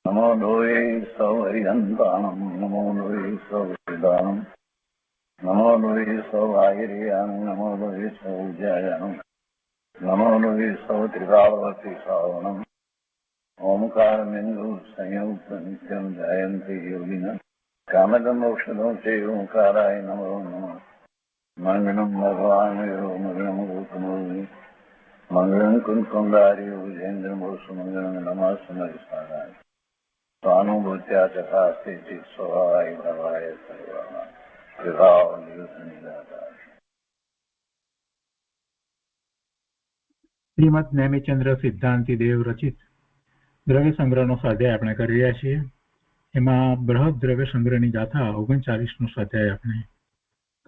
નમો લોહે સૌહરિહંતાણમ નમો લોહે સૌહૃદાનમ નમો લોહે સૌઆયર્યાન નમો લોહે સૌજ્યાયાન નમો લોહે સૌત્રિકાવતી શ્રાવણમ ઓમકારમેન્દુ સંયુક્ત નિત્યમ જયંતી યોગિન કામદમોક્ષદો તે ઓંકારાય નમો નમઃ મંગલમ ભગવાન મંગલમ ગૌતમોર્મિ મંગલમ કુંકુંદારી વિજેન્દ્રમોષ મંગલમ નમઃ સમયસારાય स्वानुभूत्या चकास्ते स्वभावाय भवाय सर्वः विभाव निदाता। શ્રીમદ નેમિચંદ્ર સિદ્ધાંતિ દેવ રચિત દ્રવ્ય સંગ્રહનો સ્વાધ્યાય આપણે કરી રહ્યા છીએ. એમાં બૃહદ દ્રવ્ય સંગ્રહની ગાથા 39નો સ્વાધ્યાય આપણે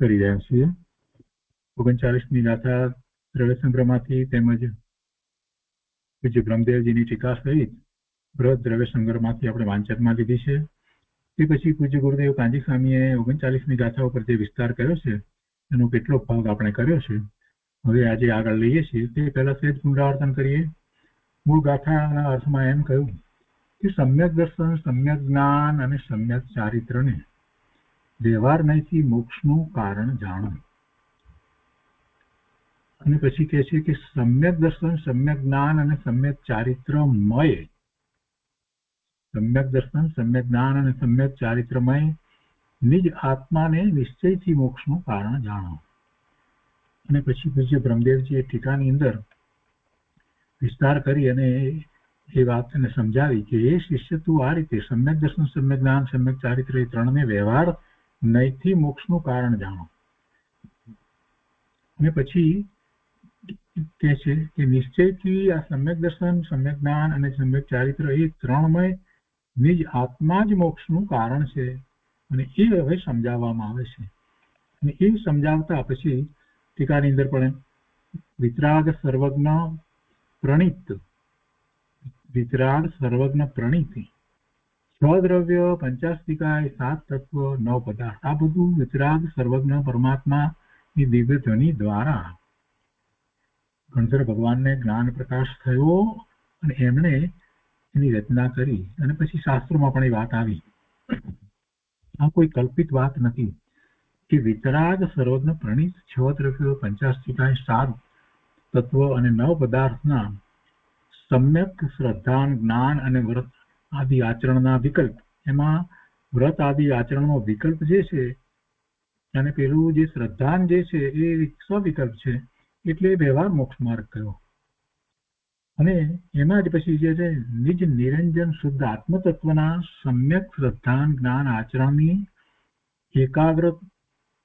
કરી રહ્યા છીએ. 39ની ગાથા દ્રવ્ય સંગ્રહમાંથી તેમજ પૂજ્ય બ્રહ્મદેવજીની ટીકા સહિત બૃહદ દ્રવ્ય સંગ્રહમાંથી આપણે વાંચનમાં લીધી છે. તે પછી પૂજ્ય ગુરુદેવ કાંજી સ્વામીએ 39ની ગાથા ઉપર જે વિસ્તાર કર્યો છે એનો કેટલો ભાગ આપણે કર્યો છે હવે આજે આગળ લઈએ છીએ. તે પહેલા સહેજ પુનરાવર્તન કરીએ. મૂળ ગાથાના અર્થમાં એમ કહ્યું કે સમ્યક દર્શન, સમ્યક જ્ઞાન અને સમ્યક ચારિત્રને વ્યવહાર નહીંથી મોક્ષનું કારણ જાણો. અને પછી કહે છે કે સમ્યક દર્શન, સમ્યક જ્ઞાન અને સમ્યક ચારિત્રમય, સમ્યક દર્શન, સમ્યક જ્ઞાન અને સમ્યક ચારિત્રમય નિજ આત્માને નિશ્ચયથી મોક્ષનું કારણ જાણો. અને પછી પૂજ્ય બ્રહ્મદેવજીએ ટીકાની અંદર વિસ્તાર કરી અને એ વાતને સમજાવી કે એ શિષ્ય તું આ રીતે સમ્યક દર્શન, સમ્યક જ્ઞાન, સમ્યક ચારિત્ર એ ત્રણને વ્યવહાર નહીંથી મોક્ષનું કારણ જાણો. અને પછી કહે છે કે નિશ્ચયથી આ સમ્યક દર્શન, સમ્યક જ્ઞાન અને સમ્યક ચારિત્ર એ ત્રણમય નિજ આત્મા જ મોક્ષનું કારણ છે. અને એ હવે સમજાવવામાં આવે છે. અને એ સમજાવતા પછી ટીકાની અંદર પણ વિતરાગ સર્વજ્ઞ પ્રણીત, વિતરાગ સર્વજ્ઞ પ્રણીતિ, 6 દ્રવ્ય, 50 7 તત્વ, 9 પદાર્થ, આ બધું વિતરાગ સર્વજ્ઞ પરમાત્માની દિવ્ય ધ્વનિ દ્વારા ગણધર ભગવાનને જ્ઞાન પ્રકાશ થયો અને એમણે એની રચના કરી. અને પછી શાસ્ત્રોમાં પણ એ વાત આવી. આ કોઈ કલ્પિત વાત નથી કે વિતરાગ સર્વજ્ઞ પ્રણીત 6 દ્રવ્યો, 50 7 તત્વ અને 9 પદાર્થના સમ્યક શ્રદ્ધા, જ્ઞાન અને વ્રત આદિ આચરણના વિકલ્પ, એમાં વ્રત આદિ આચરણનો વિકલ્પ જે છે અને પેલું જે શ્રદ્ધાન જે છે એ સ્વવિકલ્પ છે, એટલે વ્યવહાર મોક્ષ માર્ગ કયો. અને એમાં જ પછી જે છે નિજ નિરંજન શુદ્ધ આત્મતત્વના સમ્યક શ્રદ્ધા, જ્ઞાન, આચરણની એકાગ્ર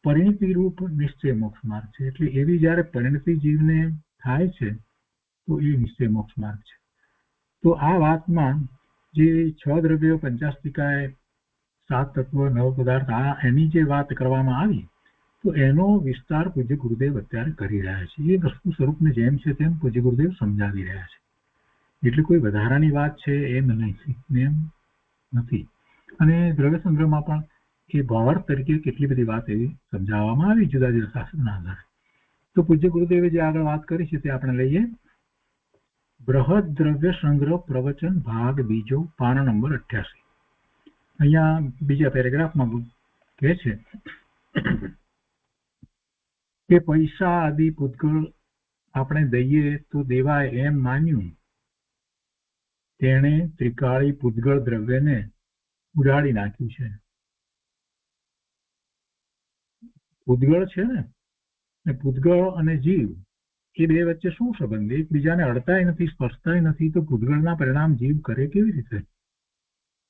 પરિણતિ રૂપ નિશ્ચય મોક્ષ માર્ગ છે. એટલે એવી જયારે પરિણતિ જીવને થાય છે તો એ નિશ્ચય મોક્ષ માર્ગ છે. તો આ વાતમાં જે 6 દ્રવ્યો, 50 7 તત્વ, 9 પદાર્થ, આ એની જે વાત કરવામાં આવી તો એનો વિસ્તાર પૂજ્ય ગુરુદેવ અત્યારે કરી રહ્યા છે. એ વસ્તુ સ્વરૂપને જેમ છે તેમ પૂજ્ય ગુરુદેવ સમજાવી રહ્યા છે. એટલે કોઈ વધારાની વાત છે એમ નથી. અને દ્રવ્ય સંગ્રહમાં પણ એ ભાવાર્થ તરીકે કેટલી બધી વાત એવી સમજાવવામાં આવી જુદા જુદા શાસ્ત્રના આધારે. તો પૂજ્ય ગુરુદેવે જે આગળ વાત કરી છે તે આપણે લઈએ. બૃહદ દ્રવ્ય સંગ્રહ પ્રવચન ભાગ બીજો, પાના નંબર 88. અહીંયા બીજા પેરેગ્રાફમાં કહે છે કે પૈસા આદિ પૂતગળ આપણે દઈએ તો દેવાય એમ માન્યું, તેણે ત્રિકાળી પૂતગળ દ્રવ્યને ઉડાડી નાખ્યું છે. પૂતગળ છે ને, પૂતગળ અને જીવ એ બે વચ્ચે શું સંબંધ? એકબીજાને અડતાય નથી, સ્પર્શતાય નથી, તો પૂતગળના પરિણામ જીવ કરે કેવી રીતે?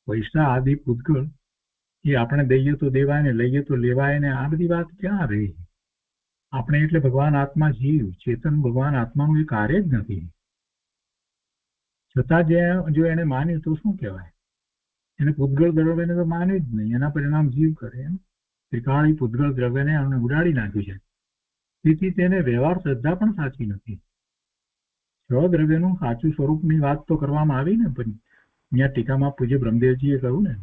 પૈસા આદિ પૂતગળ એ આપણે દઈએ તો દેવાય ને લઈએ તો લેવાય ને, આ બધી વાત ક્યાં રહી? આપણે એટલે ભગવાન આત્મા જીવ, ચેતન ભગવાન આત્માનું એ કાર્ય જ નથી. છતાં જો એને માન્યું તો શું કહેવાય? એને પૂતગળ દ્રવ્યને તો માન્યું જ નહીં, એના પરિણામ જીવ કરે. એમ ત્રિકાળી પૂતગળ દ્રવ્યને એમણે ઉડાડી નાખ્યું છે. તેથી તેને વ્યવહાર શ્રદ્ધા પણ સાચી નથી. 6 દ્રવ્યનું સાચું સ્વરૂપની વાત તો કરવામાં આવી ને, પણ અહીંયા ટીકામાં પૂજ્ય બ્રહ્મદેવજીએ કહ્યું ને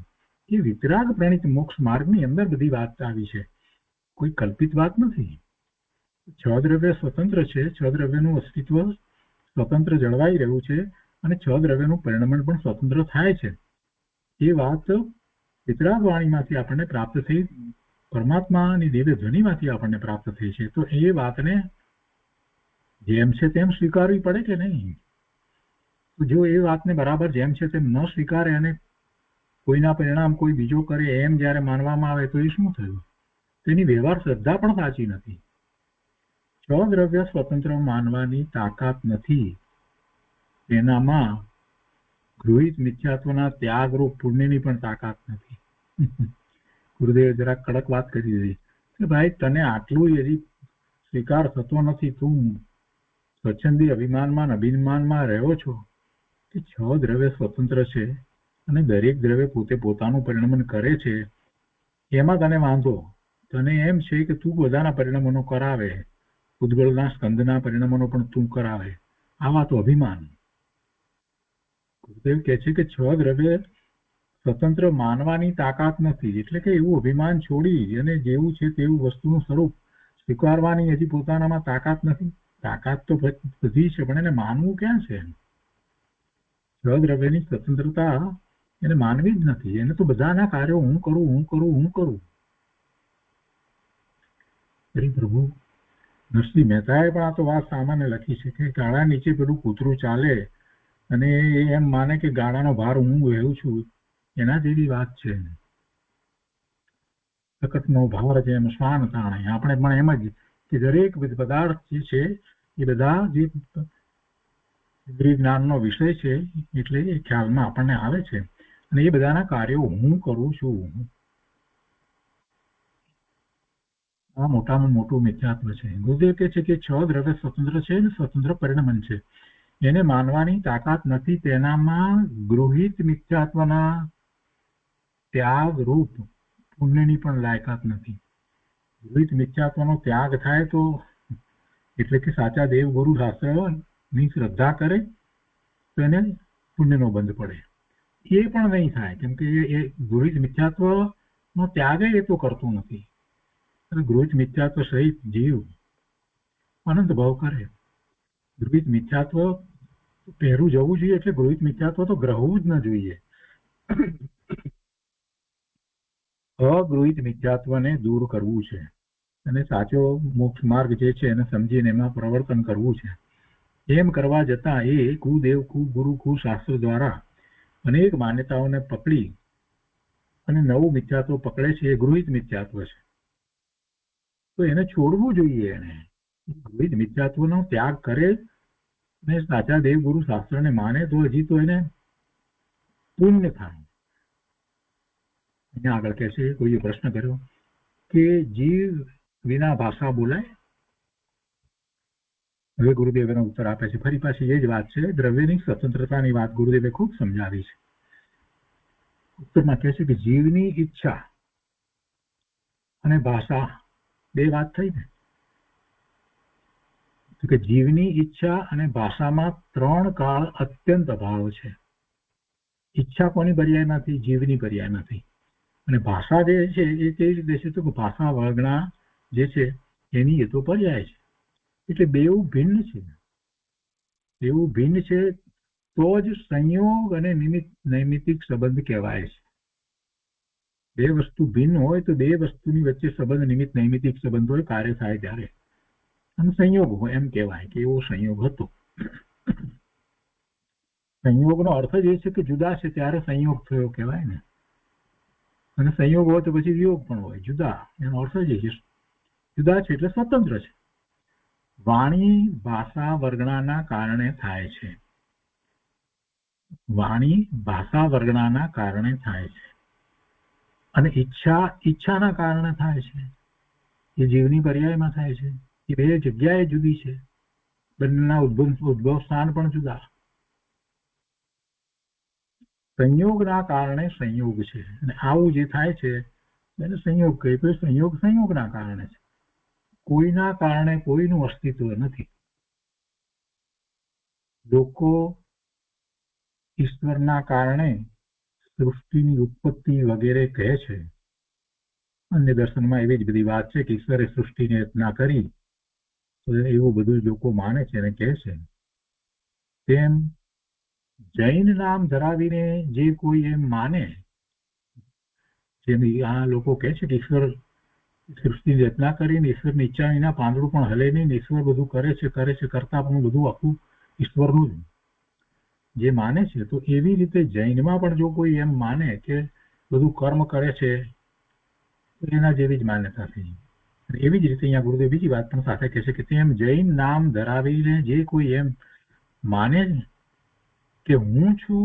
કે વિતરાગ પ્રણીત મોક્ષ માર્ગની અંદર બધી વાત આવી છે, કોઈ કલ્પિત વાત નથી. 6 દ્રવ્ય સ્વતંત્ર છે, 6 દ્રવ્યનું અસ્તિત્વ સ્વતંત્ર જળવાઈ રહ્યું છે અને 6 દ્રવ્યનું પરિણમન પણ સ્વતંત્ર થાય છે. એ વાત પિતરાગ વાણીમાંથી આપણને પ્રાપ્ત થઈ, પરમાત્માની દિવ્ય ધ્વનિમાંથી આપણને પ્રાપ્ત થઈ છે. તો એ વાતને જેમ છે તેમ સ્વીકારવી પડે કે નહીં? જો એ વાતને બરાબર જેમ છે તેમ ન સ્વીકારે અને કોઈના પરિણામ કોઈ બીજો કરે એમ જ્યારે માનવામાં આવે તો એ શું થયું? તેની વ્યવહાર શ્રદ્ધા પણ સાચી નથી. છ દ્રવ્ય સ્વતંત્ર માનવાની તાકાત નથી. તેનામાં ગૃહિત મિથ્યાત્વના ત્યાગરૂપ પુણ્યની પણ તાકાત નથી. ગુરુદેવે જરા કડક વાત કરી દીધી કે ભાઈ તને આટલું એવી સ્વીકાર થતો નથી, તું સ્વચ્છંદી અભિમાનમાં રહ્યો છો કે 6 દ્રવ્ય સ્વતંત્ર છે અને દરેક દ્રવ્ય પોતે પોતાનું પરિણમન કરે છે. એમાં તને વાંધો, તને એમ છે કે તું બધાના પરિણામોનો કરાવે, ઉદ્ગળના સ્કંદના પરિણામોનો પણ તું કરાવે. આવા તો અભિમાન. ગુરુદેવ કહે છે કે 6 દ્રવ્ય સ્વતંત્ર માનવાની તાકાત નથી, એટલે કે એવું અભિમાન છોડી અને જેવું છે તેવું વસ્તુનું સ્વરૂપ સ્વીકારવાની હજી પોતાનામાં તાકાત નથી. તાકાત તો બધી છે, પણ એને માનવું ક્યાં છે? 6 દ્રવ્યની સ્વતંત્રતા એને માનવી જ નથી. એને તો બધાના કાર્યો હું કરું. પ્રભુ નરસિંહ મહેતાએ પણ આ તો વાત સામાન્ય લખી છે કે ગાળા નીચે પેલું કૂતરું ચાલે અને એમ માને કે ગાળાનો ભાર હું વહેવું છું, એના જેવી વાત છે. સકટનો ભાર જેમ શ્વાન તાણે. આપણે પણ એમ જ કે દરેક પદાર્થ જે છે એ બધા જે જ્ઞાનનો વિષય છે એટલે એ ખ્યાલમાં આપણને આવે છે અને એ બધાના કાર્યો હું કરું છું. આ મોટામાં મોટું મિથ્યાત્વ છે. ગુરુદેવ કહે છે કે 6 દ્રવ્ય સ્વતંત્ર છે અને સ્વતંત્ર પરિણમન છે. એને માનવાની તાકાત નથી. તેનામાં ગૃહિત મિથ્યાત્વના ત્યાગ રૂપ પુણ્યની પણ લાયકાત નથી. ગૃહિત મિથ્યાત્વનો ત્યાગ થાય તો એટલે કે સાચા દેવ ગુરુ શાસ્ત્રની શ્રદ્ધા કરે તો એને પુણ્યનો બંધ પડે. એ પણ નહીં થાય, કેમ કે એ ગૃહિત મિથ્યાત્વનો ત્યાગ એ તો કરતું નથી. ગૃહિત મિથ્યાત્વ સહિત જીવ અનંત ભાવ કરે. ગૃહિત મિથ્યાત્વ પહેરું જવું જોઈએ, એટલે ગૃહિત મિથ્યાત્વ તો ગ્રહવું જ ન જોઈએ. અગૃહિત મિથ્યાત્વને દૂર કરવું છે અને સાચો મોક્ષ માર્ગ જે છે એને સમજીને એમાં પ્રવર્તન કરવું છે. એમ કરવા જતાં એ કુદેવ કુગુરુ કુશાસ્ત્ર દ્વારા અનેક માન્યતાઓને પકડી અને નવું મિથ્યાત્વ પકડે છે. એ ગૃહિત મિથ્યાત્વ છે, તો એને છોડવું જોઈએ. એને ગૃહિત મિથ્યાત્વનો ત્યાગ કરે અને સાચા દેવ ગુરુ શાસ્ત્રને માને તો હજી તો એને પુણ્ય થાય. અહીંયા આગળ કહે છે, કોઈએ પ્રશ્ન કર્યો કે જીવ વિના ભાષા બોલાય? હવે ગુરુદેવ એનો ઉત્તર આપે છે. ફરી પાછી એ જ વાત છે, દ્રવ્યની સ્વતંત્રતાની વાત ગુરુદેવે ખૂબ સમજાવી છે. ઉત્તરમાં કહે છે કે જીવની ઈચ્છા અને ભાષા બે વાત થઈ ને, કે જીવની ઈચ્છા અને ભાષામાં 3 કાળ અત્યંત અભાવ છે. ઈચ્છા કોની પર્યાયમાંથી? જીવની પર્યાયમાંથી. અને ભાષા જે છે એ કેવી રીતે છે? તો કે ભાષા વર્ગના જે છે એની એ તો પર્યાય છે. એટલે બેઉ ભિન્ન છે. એવું ભિન્ન છે તો જ સંયોગ અને નૈમિતિક સંબંધ કહેવાય છે. બે વસ્તુ ભિન્ન હોય તો બે વસ્તુની વચ્ચે સંબંધ નૈમિતિક સંબંધ હોય, કાર્ય થાય ત્યારે, અને સંયોગ હોય એમ કહેવાય કે એવો સંયોગ હતો. સંયોગનો અર્થ જ એ છે કે જુદા છે ત્યારે સંયોગ થયો કહેવાય ને, અને સંયોગ હોય તો પછી વિયોગ પણ હોય. જુદા એનો અર્થ જ છે, જુદા છે એટલે સ્વતંત્ર છે. વાણી ભાષા વર્ગણાના કારણે થાય છે. વાણી ભાષા વર્ગણાના કારણે થાય છે અને ઈચ્છાના કારણે થાય છે. એ જીવની પર્યાયમાં થાય છે. એ બે જગ્યાએ જુદી છે. બંનેના ઉદ્ભવ સ્થાન પણ જુદા. સંયોગના કારણે સંયોગ છે અને આવું જે થાય છે એને સંયોગ કહે. તો સંયોગના કારણે છે. કોઈના કારણે કોઈનું અસ્તિત્વ નથી. લોકો ઈશ્વરના કારણે સૃષ્ટિની ઉત્પત્તિ વગેરે કહે છે. અન્ય દર્શનમાં એવી જ બધી વાત છે કે ઈશ્વરે સૃષ્ટિની રચના કરી, તો એવું બધું લોકો માને છે અને કહે છે. તેમ જૈન નામ ધરાવીને જે કોઈ એમ માને જેમ આ લોકો કહે છે કે ઈશ્વર સૃષ્ટિની રચના કરીને ઈશ્વરની ઈચ્છા વિના પાંદડું પણ હલે નહીં, ઈશ્વર બધું કરે છે કરતા પણ બધું આખું ઈશ્વરનું જ જે માને છે. તો એવી રીતે જૈનમાં પણ જો કોઈ એમ માને કે બધું કર્મ કરે છે તો એના જેવી જ માન્યતા થઈ. એવી જ રીતે અહીંયા ગુરુદેવ બીજી વાત પણ સાથે કહે છે કે તેમ જૈન નામ ધરાવીને જે કોઈ એમ માને કે હું છું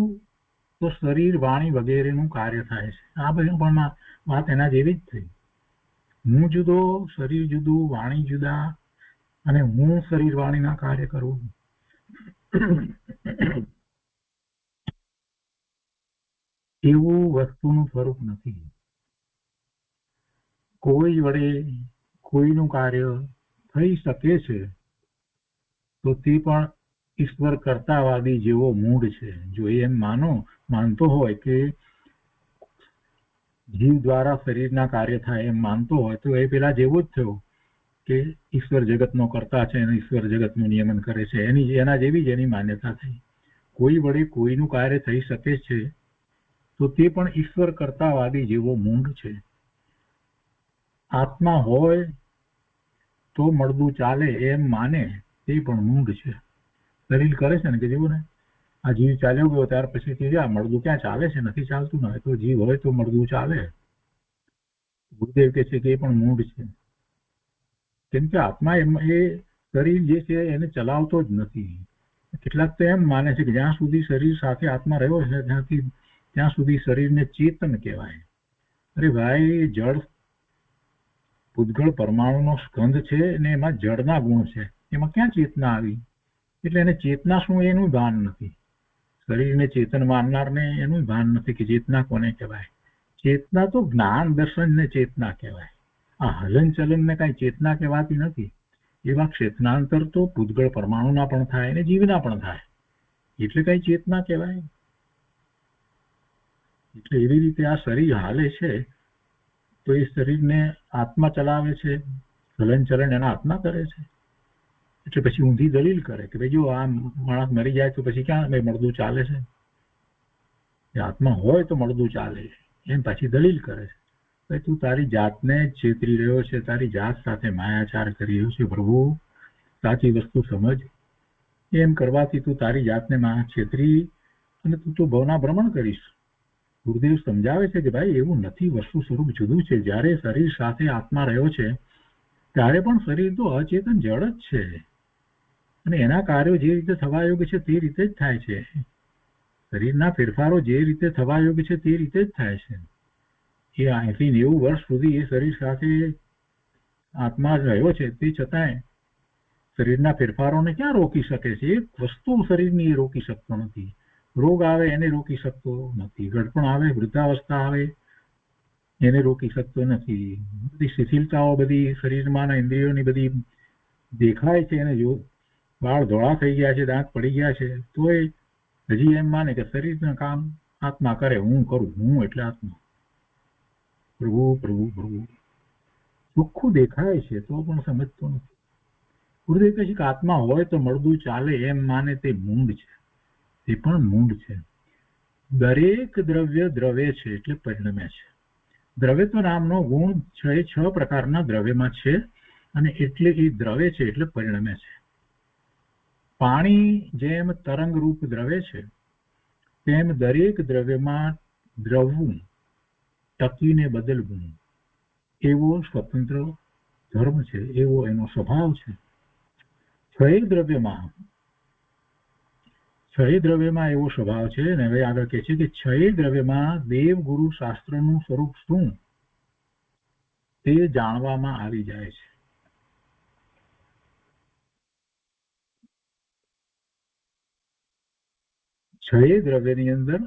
તો શરીર વાણી વગેરેનું કાર્ય થાય છે. આ બધી પણ વાત એના જેવી જ થઈ. હું જુદો, શરીર જુદું, વાણી જુદા, અને હું શરીર વાણીના કાર્ય કરું. એવું વસ્તુનું સ્વરૂપ નથી. કોઈ વડે કોઈનું કાર્ય થઈ શકે છે તો તે પણ ઈશ્વર કર્તાવાદી જેવો મૂળ છે. જો એમ માનતો હોય કે જીવ દ્વારા શરીરના કાર્ય થાય એમ માનતો હોય તો એ પેલા જેવો જ થયો કે ઈશ્વર જગતનો કર્તા છે અને ઈશ્વર જગતનું નિયમન કરે છે. એના જેવી જ એની માન્યતા થઈ. કોઈ વડે કોઈનું કાર્ય થઈ શકે છે તો તે પણ ઈશ્વર કર્તાવાદી જેવો મૂળ છે. આત્મા હોય તો મળદું ચાલે એમ માને તે પણ મૂળ છે. દલીલ કરે છે ને કે જેવું ને આ જીવ ચાલ્યો ગયો ત્યાર પછી કે મળદું ક્યાં ચાલે છે, નથી ચાલતું ને. તો જીવ હોય તો મળદું ચાલે. ગુરુદેવ કે છે કે એ પણ મૂળ છે. કેમ કે આત્મા એ શરીર જે છે એને ચલાવતો જ નથી. કેટલાક તો એમ માને છે કે જ્યાં સુધી શરીર સાથે આત્મા રહ્યો છે ત્યાં સુધી શરીરને ચેતન કહેવાય. અરે ભાઈ, જળ પૂતગળ પરમાણુનો સ્કંદ છે ને એમાં જળના ગુણ છે, એમાં ક્યાં ચેતના આવી? એટલે એને ચેતના શું એનું ભાન નથી. શરીરને ચેતન માનનારને એનું ભાન નથી કે ચેતના કોને કહેવાય. ચેતના તો જ્ઞાન દર્શનને ચેતના કહેવાય. આ હલન ચલનને કાંઈ ચેતના કહેવાતી નથી. એવા ક્ષેત્રાંતર તો પૂતગળ પરમાણુના પણ થાય અને જીવના પણ થાય, એટલે કઈ ચેતના કહેવાય. એટલે એવી રીતે આ શરીર હાલે છે તો એ શરીરને આત્મા ચલાવે છે, હલન ચલન એના આત્મા કરે છે. એટલે પછી ઊંધી દલીલ કરે કે ભાઈ જો આ માણસ મરી જાય તો પછી ક્યાં મળદું ચાલે છે? આત્મા હોય તો મળદું ચાલે એમ પાછી દલીલ કરે છે. ભાઈ તું તારી જાતને છેતરી રહ્યો છે, તારી જાત સાથે માયાચાર કરી રહ્યો છે. પ્રભુ, સાચી વસ્તુ સમજ. એમ કરવાથી તું તારી જાતને છેતરી અને તું તો ભવના ભ્રમણ કરીશ. ગુરુદેવ સમજાવે છે કે ભાઈ એવું નથી, વસ્તુ સ્વરૂપ જુદું છે. જ્યારે શરીર સાથે આત્મા રહ્યો છે ત્યારે પણ શરીર તો અચેતન જળ જ છે અને એના કાર્યો જે રીતે થવા યોગ્ય છે તે રીતે જ થાય છે. શરીરના ફેરફારો જે રીતે થવા યોગ્ય છે તે રીતે જ થાય છે. એ 80-90 વર્ષ સુધી એ શરીર સાથે આત્મા રહ્યો છે, તે છતાંય શરીરના ફેરફારોને ક્યાં રોકી શકે છે? એક વસ્તુ શરીરની એ રોકી શકતો નથી. રોગ આવે એને રોકી શકતો નથી, ગડપણ આવે, વૃદ્ધાવસ્થા આવે એને રોકી શકતો નથી. બધી શિથિલતાઓ બધી શરીરમાં ઇન્દ્રિયોની બધી દેખાય છે. એને જો વાળ ધોળા થઈ ગયા છે, દાંત પડી ગયા છે, તોય હજી એમ માને કે શરીરનું કામ આત્મા કરે, હું કરું, હું એટલે આત્મા. પ્રભુ પ્રભુ પ્રભુ ચોખ્ખું દેખાય છે તો પણ સમજતો નથી. ગુરુદેવ કહે છે કે આત્મા હોય તો મળદું ચાલે એમ માને તે મૂંડ છે. તે પણ મૂંડ છે. દરેક દ્રવ્ય દ્રવ્ય છે એટલે પરિણમે છે. દ્રવ્યત્વ નામનો ગુણ 6 પ્રકારના દ્રવ્યમાં છે અને એટલે એ દ્રવ્ય છે એટલે પરિણમે છે. પાણી જેમ તરંગ રૂપ દ્રવ્ય છે તેમ દરેક દ્રવ્યમાં દ્રવવું, ટકીને બદલવું એવો સ્વતંત્ર ધર્મ છે, એવો એનો સ્વભાવ છે. છ દ્રવ્યમાં એવો સ્વભાવ છે. અને હવે આગળ કહે છે કે 6 દ્રવ્યમાં દેવ ગુરુ શાસ્ત્રનું સ્વરૂપ શું તે જાણવામાં આવી જાય છે. છ દ્રવ્યની અંદર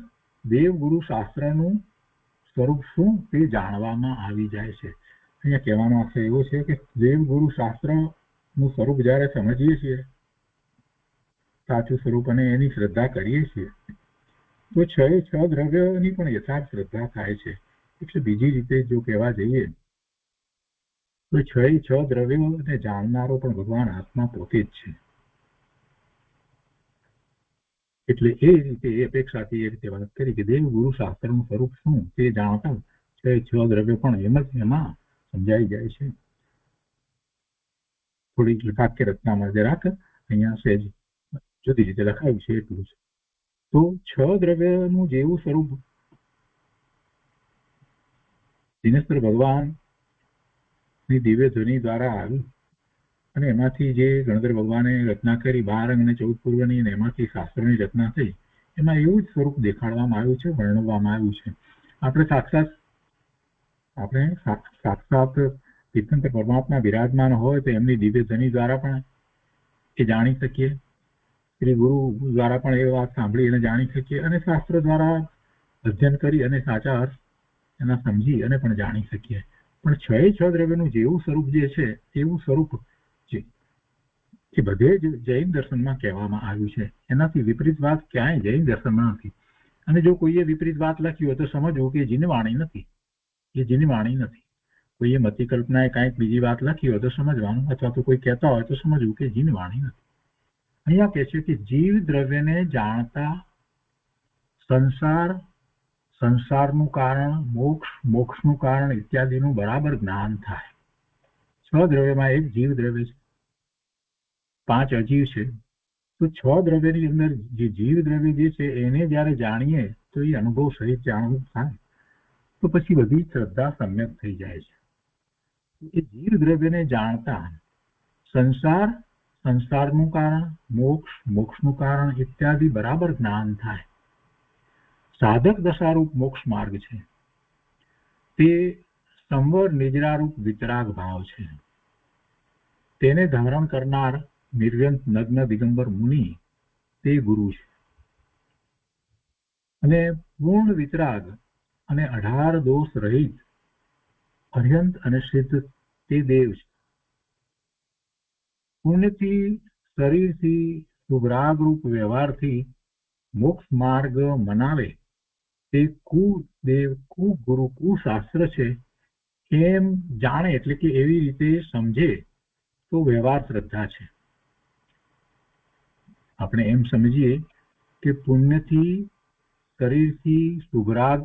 દેવ ગુરુ શાસ્ત્રનું સ્વરૂપ શું તે જાણવામાં આવી જાય છે. અહીંયા કહેવાનો અર્થ એવો છે કે દેવ ગુરુ શાસ્ત્રનું સ્વરૂપ જ્યારે સમજીએ છીએ, સાચું સ્વરૂપ, અને એની શ્રદ્ધા કરીએ છીએ તો 6 દ્રવ્યોની પણ યથાર્થ શ્રદ્ધા થાય છે. એટલે બીજી રીતે જો કહેવા જઈએ તો 6 દ્રવ્યોને જાણનારો પણ ભગવાન આત્મા પોતે જ છે. એટલે એ રીતે એ અપેક્ષાથી એ રીતે વાત કરી કે દેવ ગુરુ શાસ્ત્રનું સ્વરૂપ શું તે જાણતા છે છ દ્રવ્ય પણ એમ જ એમાં સમજાઈ જાય છે. થોડીક વાક્ય રચનામાં જરાક અહીંયા સહેજ જુદી રીતે લખાયું છે એટલું છે. તો છ દ્રવ્યનું જેવું સ્વરૂપ દિનેશ્વર ભગવાનની દિવ્ય ધ્વનિ દ્વારા આવ્યું અને એમાંથી જે ગણધર ભગવાને રચના કરી 12 અંગ અને 14 પૂર્વની અને એમાંથી શાસ્ત્રોની રચના થઈ, એમાં એવું જ સ્વરૂપ દેખાડવામાં આવ્યું છે, વર્ણવવામાં આવ્યું છે. આપણે સાક્ષાત તીર્થંકર પરમાત્મા બિરાજમાન હોય તો એમની દિવ્ય ધ્વનિ દ્વારા પણ એ જાણી શકીએ, શ્રી ગુરુ દ્વારા પણ એ વાત સાંભળી અને જાણી શકીએ, અને શાસ્ત્ર દ્વારા અધ્યયન કરી અને સાચા અર્થ એના સમજી અને પણ જાણી શકીએ. પણ છ દ્રવ્યનું જેવું સ્વરૂપ જે છે એવું સ્વરૂપ છે એ બધે જ જૈન દર્શનમાં કહેવામાં આવ્યું છે. એનાથી વિપરીત વાત ક્યાંય જૈન દર્શનમાં નથી. અને જો કોઈએ વિપરીત વાત લખી હોય તો સમજવું કે જીનવાણી નથી, એ જીનવાણી નથી. કોઈએ મતિ કલ્પનાએ કાંઈક બીજી વાત લખી હોય તો સમજવાનું, અથવા તો કોઈ કહેતા હોય તો સમજવું કે જીનવાણી નથી. અહીંયા કહે છે કે જીવ દ્રવ્યને જાણતા સંસારનું કારણ, મોક્ષનું કારણ ઇત્યાદિનું બરાબર જ્ઞાન થાય. છ દ્રવ્યમાં એક જીવ દ્રવ્ય છે, 5 અજીવ છે. તો છ દ્રવ્યની અંદર જે જીવ દ્રવ્ય જે છે એને જયારે જાણીએ તો એ અનુભવ સહિત જાણવું થાય તો પછી બધી શ્રદ્ધા સમ્યક થઈ જાય છે. એ જીવ દ્રવ્યને જાણતા સંસારનું કારણ, મોક્ષનું કારણ ઇત્યાદિ બરાબર જ્ઞાન થાય. સાધક દશારૂપ મોક્ષ માર્ગ છે તે સંવર નિજરારૂપ વિતરાગ ભાવ છે. તેને ધારણ કરનાર નિર્વ્યંત નગ્ન દિગંબર મુનિ તે ગુરુ છે. અને પૂર્ણ વિતરાગ અને 18 દોષ રહિત અર્યંત અને સિદ્ધ તે દેવ છે. પુણ્યથી, શરીરથી, શુભરાગરૂપ વ્યવહારથી મોક્ષ માર્ગ મનાવે તે કુદેવ, કુગુરુ, કુશાસ્ત્ર છે એમ જાણે, એટલે કે એવી રીતે સમજે તો વ્યવહાર શ્રદ્ધા છે. આપણે એમ સમજીએ કે પુણ્યથી, શરીરથી, શુભરાગ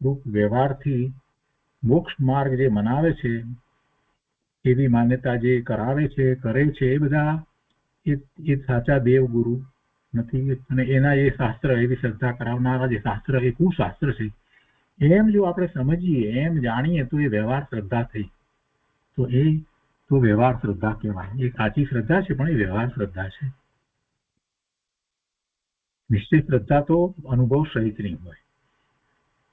રૂપ વ્યવહારથી મોક્ષ માર્ગ જે મનાવે છે, એવી માન્યતા જે કરાવે છે, કરે છે, એ બધા એ સાચા દેવ ગુરુ નથી. અને એના એ શાસ્ત્ર, એવી શ્રદ્ધા કરાવનારા જે શાસ્ત્ર એ કુશાસ્ત્ર છે એમ જો આપણે સમજીએ, એમ જાણીએ તો એ વ્યવહાર શ્રદ્ધા થઈ. તો વ્યવહાર શ્રદ્ધા કહેવાય. એ સાચી શ્રદ્ધા છે પણ એ વ્યવહાર શ્રદ્ધા છે. નિશ્ચિત શ્રદ્ધા તો અનુભવ સહિતની હોય.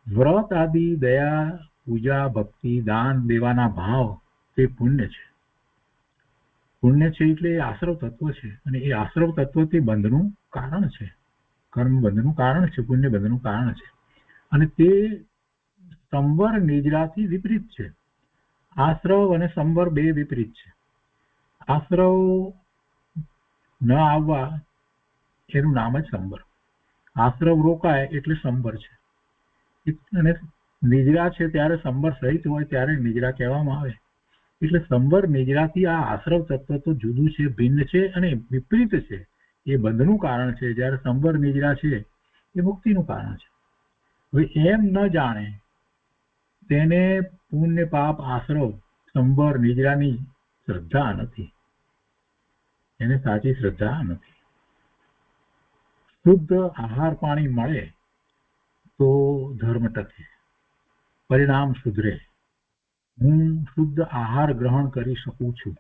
વ્રત આદિ, દયા, પૂજા, ભક્તિ, દાન દેવાના ભાવ તે પુણ્ય છે. પુણ્ય છે એટલે એ આશ્રવ તત્વ છે, અને એ આશ્રવ તત્વ તે બંધનું કારણ છે. કર્મ બંધનું કારણ છે, પુણ્ય બંધનું કારણ છે. અને તે સંવર નિજરાથી વિપરીત છે. આશ્રવ અને સંવર બે વિપરીત છે. આશ્રવ ન આવવા એનું નામ જ સંવર. આશ્રવ રોકાય એટલે સંવર છે. અને નિજરા છે ત્યારે સંવર સહિત હોય ત્યારે નિજરા કહેવામાં આવે. એટલે સંવર નિજરાથી આ આશ્રવ તત્વ તો જુદું છે, ભિન્ન છે અને વિપરીત છે. એ બંધનું કારણ છે, જ્યારે સંવર નિજરા છે એ મુક્તિનું કારણ છે. હવે એમ ન જાણે તેને પુણ્ય, પાપ, આશ્રવ, સંવર, નિજરાની શ્રદ્ધા નથી, એને સાચી શ્રદ્ધા નથી. શુદ્ધ આહાર પાણી મળે તો ધર્મ ટકે, પરિણામ સુધરે. હું શુદ્ધ આહાર ગ્રહણ કરી શકું છું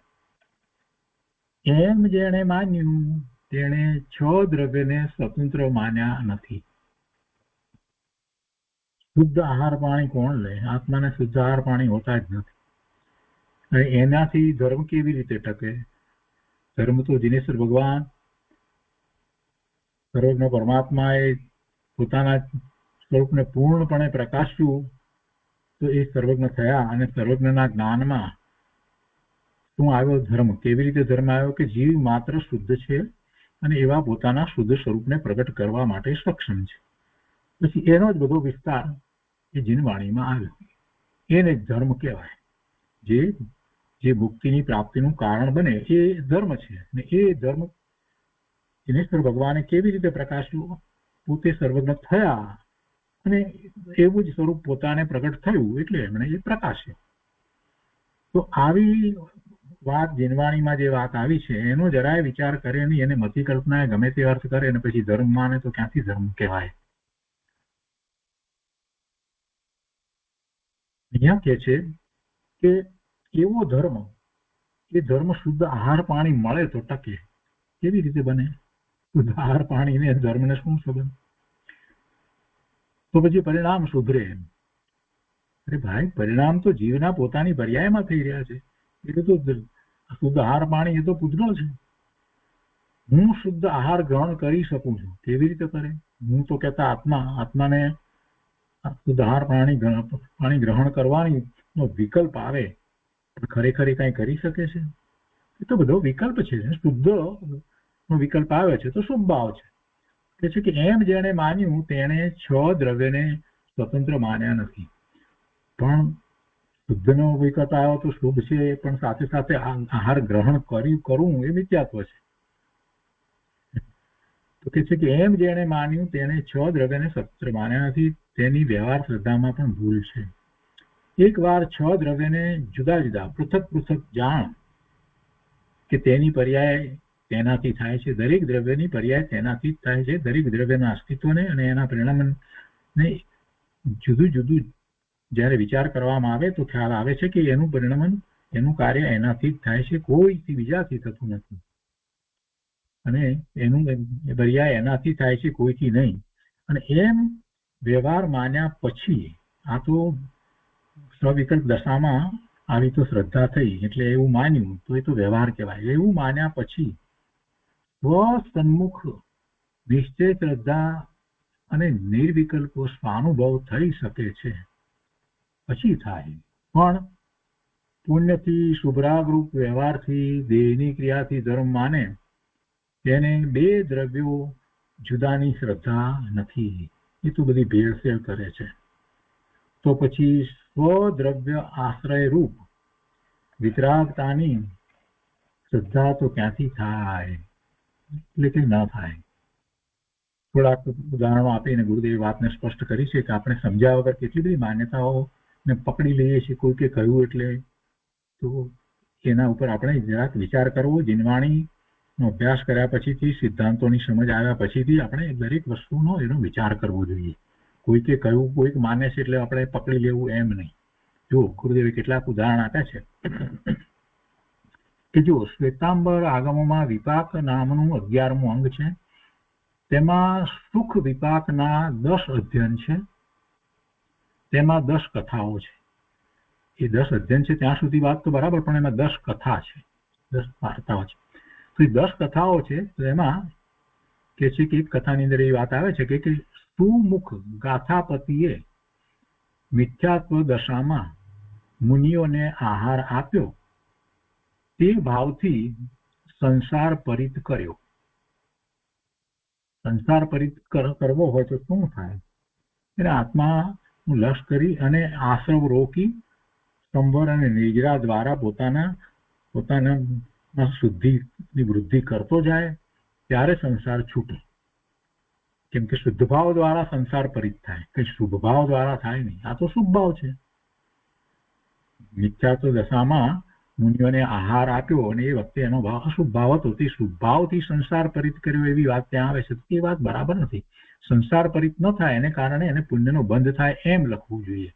એમ જેણે માન્યું તેણે 6 દ્રવ્યને સ્વતંત્ર માન્યા નથી. શુદ્ધ આહાર પાણી કોણ લે? આત્માને શુદ્ધ આહાર પાણી હોતા જ નથી. અને એનાથી ધર્મ કેવી રીતે ટકે? ધર્મ તો દિનેશ્વર ભગવાન સર્વજ્ઞ પરમાત્માએ પોતાના સ્વરૂપને પૂર્ણપણે પ્રકાશ્યું તો એ સર્વજ્ઞ થયા. અને સર્વજ્ઞના જ્ઞાનમાં શું આવ્યો? ધર્મ. કેવી રીતે ધર્મ આવ્યો? કે જીવ માત્ર શુદ્ધ છે અને એવા પોતાના શુદ્ધ સ્વરૂપને પ્રગટ કરવા માટે સક્ષમ છે. પછી એનો જ બધો વિસ્તાર એ જીનવાણીમાં આવ્યો. એને ધર્મ કહેવાય. જે મુક્તિની પ્રાપ્તિનું કારણ બને એ ધર્મ છે. અને એ ધર્મ દિનેશ્વર ભગવાને કેવી રીતે પ્રકાશ્યું? પોતે સર્વજ્ઞ થયા અને એવું જ સ્વરૂપ પોતાને પ્રગટ થયું એટલે એમણે એ પ્રકાશ્યો. તો આવી વાત જીનવાણીમાં જે વાત આવી છે એનો જરાય વિચાર કરે નહીં, એને મતિ કલ્પનાએ ગમે તે અર્થ કરે અને પછી ધર્મ માને તો ક્યાંથી ધર્મ કહેવાય. અહીંયા કે છે કે એવો ધર્મ, એ ધર્મ શુદ્ધ આહાર પાણી મળે તો ટકે. કેવી રીતે બને? શુદ્ધ આહાર પાણી ને ધર્મને શું સંબંધ? તો પછી પરિણામ સુધરે. અરે ભાઈ, પરિણામ તો જીવના પોતાની પર્યાયમાં થઈ રહ્યા છે. એટલે તો શુદ્ધ આહાર પાણી એ તો પૂતગળ છે. હું શુદ્ધ આહાર ગ્રહણ કરી શકું છું. કેવી રીતે કરે? હું તો કહેતા આત્માને શુદ્ધ આહાર પાણી ગ્રહણ કરવાની નો વિકલ્પ આવે, ખરેખર કઈ કરી શકે છે? એ તો બધો વિકલ્પ છે. શુદ્ધ નો વિકલ્પ આવે છે તો શુભ ભાવ છે. કે છે કે એમ જેણે માન્યું તેણે 6 દ્રવ્યને સ્વતંત્ર માન્યા નથી. પણ શુદ્ધનો વિકલ્પ આવ્યો તો શુભ છે, પણ સાથે સાથે આહાર ગ્રહણ કરવું એ મિથ્યાત્વ છે. તો કે છે કે એમ જેણે માન્યું તેણે 6 દ્રવ્યને સ્વતંત્ર માન્યા નથી. તેની વ્યવહાર શ્રદ્ધામાં પણ ભૂલ છે. એક વાર 6 દ્રવ્યને જુદા જુદા પૃથક જાણ કે તેની પર્યાય તેનાથી થાય છે. દરેક દ્રવ્યની પર્યાય તેનાથી જ થાય છે. દરેક દ્રવ્યના અસ્તિત્વને અને એના પરિણામને જુદું જુદું જ્યારે વિચાર કરવામાં આવે તો ખ્યાલ આવે છે કે એનું પરિણામ, એનું કાર્ય એનાથી જ થાય છે, કોઈથી બીજાથી થતું નથી. અને એનું પર્યાય એનાથી થાય છે, કોઈથી નહીં. અને એમ વ્યવહાર માન્યા પછી, આ તો સ્વવિકલ્પ દશામાં આવી તો શ્રદ્ધા થઈ એટલે એવું માન્યું તો એ તો વ્યવહાર કહેવાય. એવું માન્યા પછી સ્વસન્મુખ નિશ્ચય શ્રદ્ધા અને નિર્વિકલ્પો સ્વાનુભવ થઈ શકે છે. પછી થાય. પણ પુણ્યથી, શુભરાગરૂપ વ્યવહારથી, દેહની ક્રિયાથી ધર્મ માને તેને 2 દ્રવ્યો જુદાની શ્રદ્ધા નથી. એ તો બધી ભેળસેળ કરે છે. તો પછી સ્વદ્રવ્ય આશ્રય રૂપ વિતરાગતાની શ્રદ્ધા તો ક્યાંથી થાય? એટલે કે ન થાય. થોડાક ઉદાહરણો આપીને ગુરુદેવ વાતને સ્પષ્ટ કરી છે કે આપણે સમજ્યા વગર કેટલી બધી માન્યતાઓને પકડી લઈએ છીએ. કોઈકે કહ્યું એટલે તો એના ઉપર આપણે જરાક વિચાર કરવો. જીનવાણીનો અભ્યાસ કર્યા પછીથી, સિદ્ધાંતોની સમજ આવ્યા પછીથી આપણે દરેક વસ્તુનો એનો વિચાર કરવો જોઈએ. કોઈકે કહ્યું, કોઈક માને છે એટલે આપણે પકડી લેવું એમ નહીં. જો ગુરુદેવે કેટલાક ઉદાહરણ આપ્યા છે કે જો શ્વેતાંબર આગમોમાં વિપાક નામનું 11મું અંગ છે. તેમાં સુખ વિપાકના 10 અધ્યયન છે. તેમાં 10 કથાઓ છે. એ 10 અધ્યયન છે ત્યાં સુધી વાત તો બરાબર, પણ એમાં 10 કથા છે, 10 વાર્તાઓ છે. તો એ 10 કથાઓ છે. તો એમાં કે છે કે એક કથાની અંદર એ વાત આવે છે કે સુમુખ ગાથાપતિએ મિથ્યાત્વ દશામાં મુનિઓને આહાર આપ્યો, તે ભાવથી સંસાર પરિત કર્યો. સંસાર પરિત કરવો હોય તો શું થાય? એટલે આત્માનું લક્ષ કરી અને આશ્રવ રોકી સંવર અને નિજરા દ્વારા પોતાના શુદ્ધિની વૃદ્ધિ કરતો જાય ત્યારે સંસાર છૂટે. કેમ કે શુદ્ધ ભાવ દ્વારા સંસાર પરિત થાય, કઈ શુભ ભાવ દ્વારા થાય નહીં. આ તો શુભ ભાવ છે. મિથ્યાત્વ દશામાં મુનિઓને આહાર આપ્યો અને એ વખતે એનો ભાવ અશુભ ભાવ હતો. તે શુભ ભાવથી સંસાર પરિત કર્યો એવી વાત ત્યાં આવે છે. એ વાત બરાબર નથી. સંસાર પરિત ન થાય એને કારણે એને પુણ્યનો બંધ થાય એમ લખવું જોઈએ.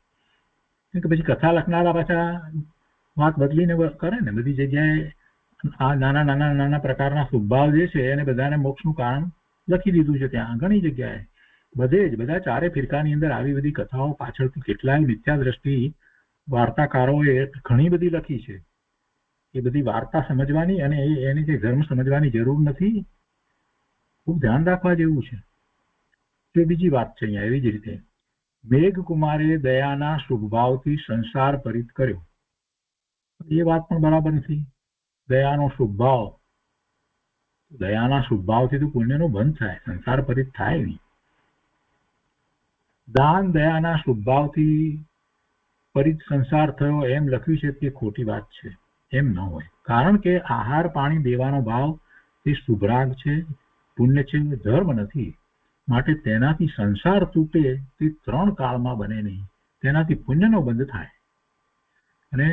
કે પછી કથા લખનારા પાછા વાત બદલીને કરે ને. બધી જગ્યાએ આ નાના પ્રકારના શુભભાવ જે છે એને બધાને મોક્ષનું કારણ લખી દીધું છે. ત્યાં ઘણી જગ્યાએ બધા 4 ફિરકાની અંદર આવી બધી કથાઓ પાછળથી કેટલાય મિથ્યા દ્રષ્ટિ વાર્તાકારોએ ઘણી બધી લખી છે. એ બધી વાર્તા સમજવાની અને એની જે ધર્મ સમજવાની જરૂર નથી. ખૂબ ધ્યાન રાખવા જેવું છે. તો બીજી વાત છે અહીંયા એવી જ રીતે મેઘકુમારે દયાના શુભભાવથી સંસાર પરિત કર્યો. એ વાત પણ બરાબર નથી. દયાનો શુભભાવ, દયાના શુભભાવથી તો પુણ્યનો બંધ થાય, સંસાર પરિત થાય નહીં. દાન દયાના શુભભાવથી પરિત સંસાર થયો એમ લખ્યું છે તે ખોટી વાત છે. એમ ન હોય. કારણ કે આહાર પાણી દેવાનો ભાવ એ શુભરાગ છે, પુણ્ય છે, ધર્મ નથી. માટે તેનાથી સંસાર તૂટે તે 3 કાળમાં બને નહીં. તેનાથી પુણ્યનો બંધ થાય અને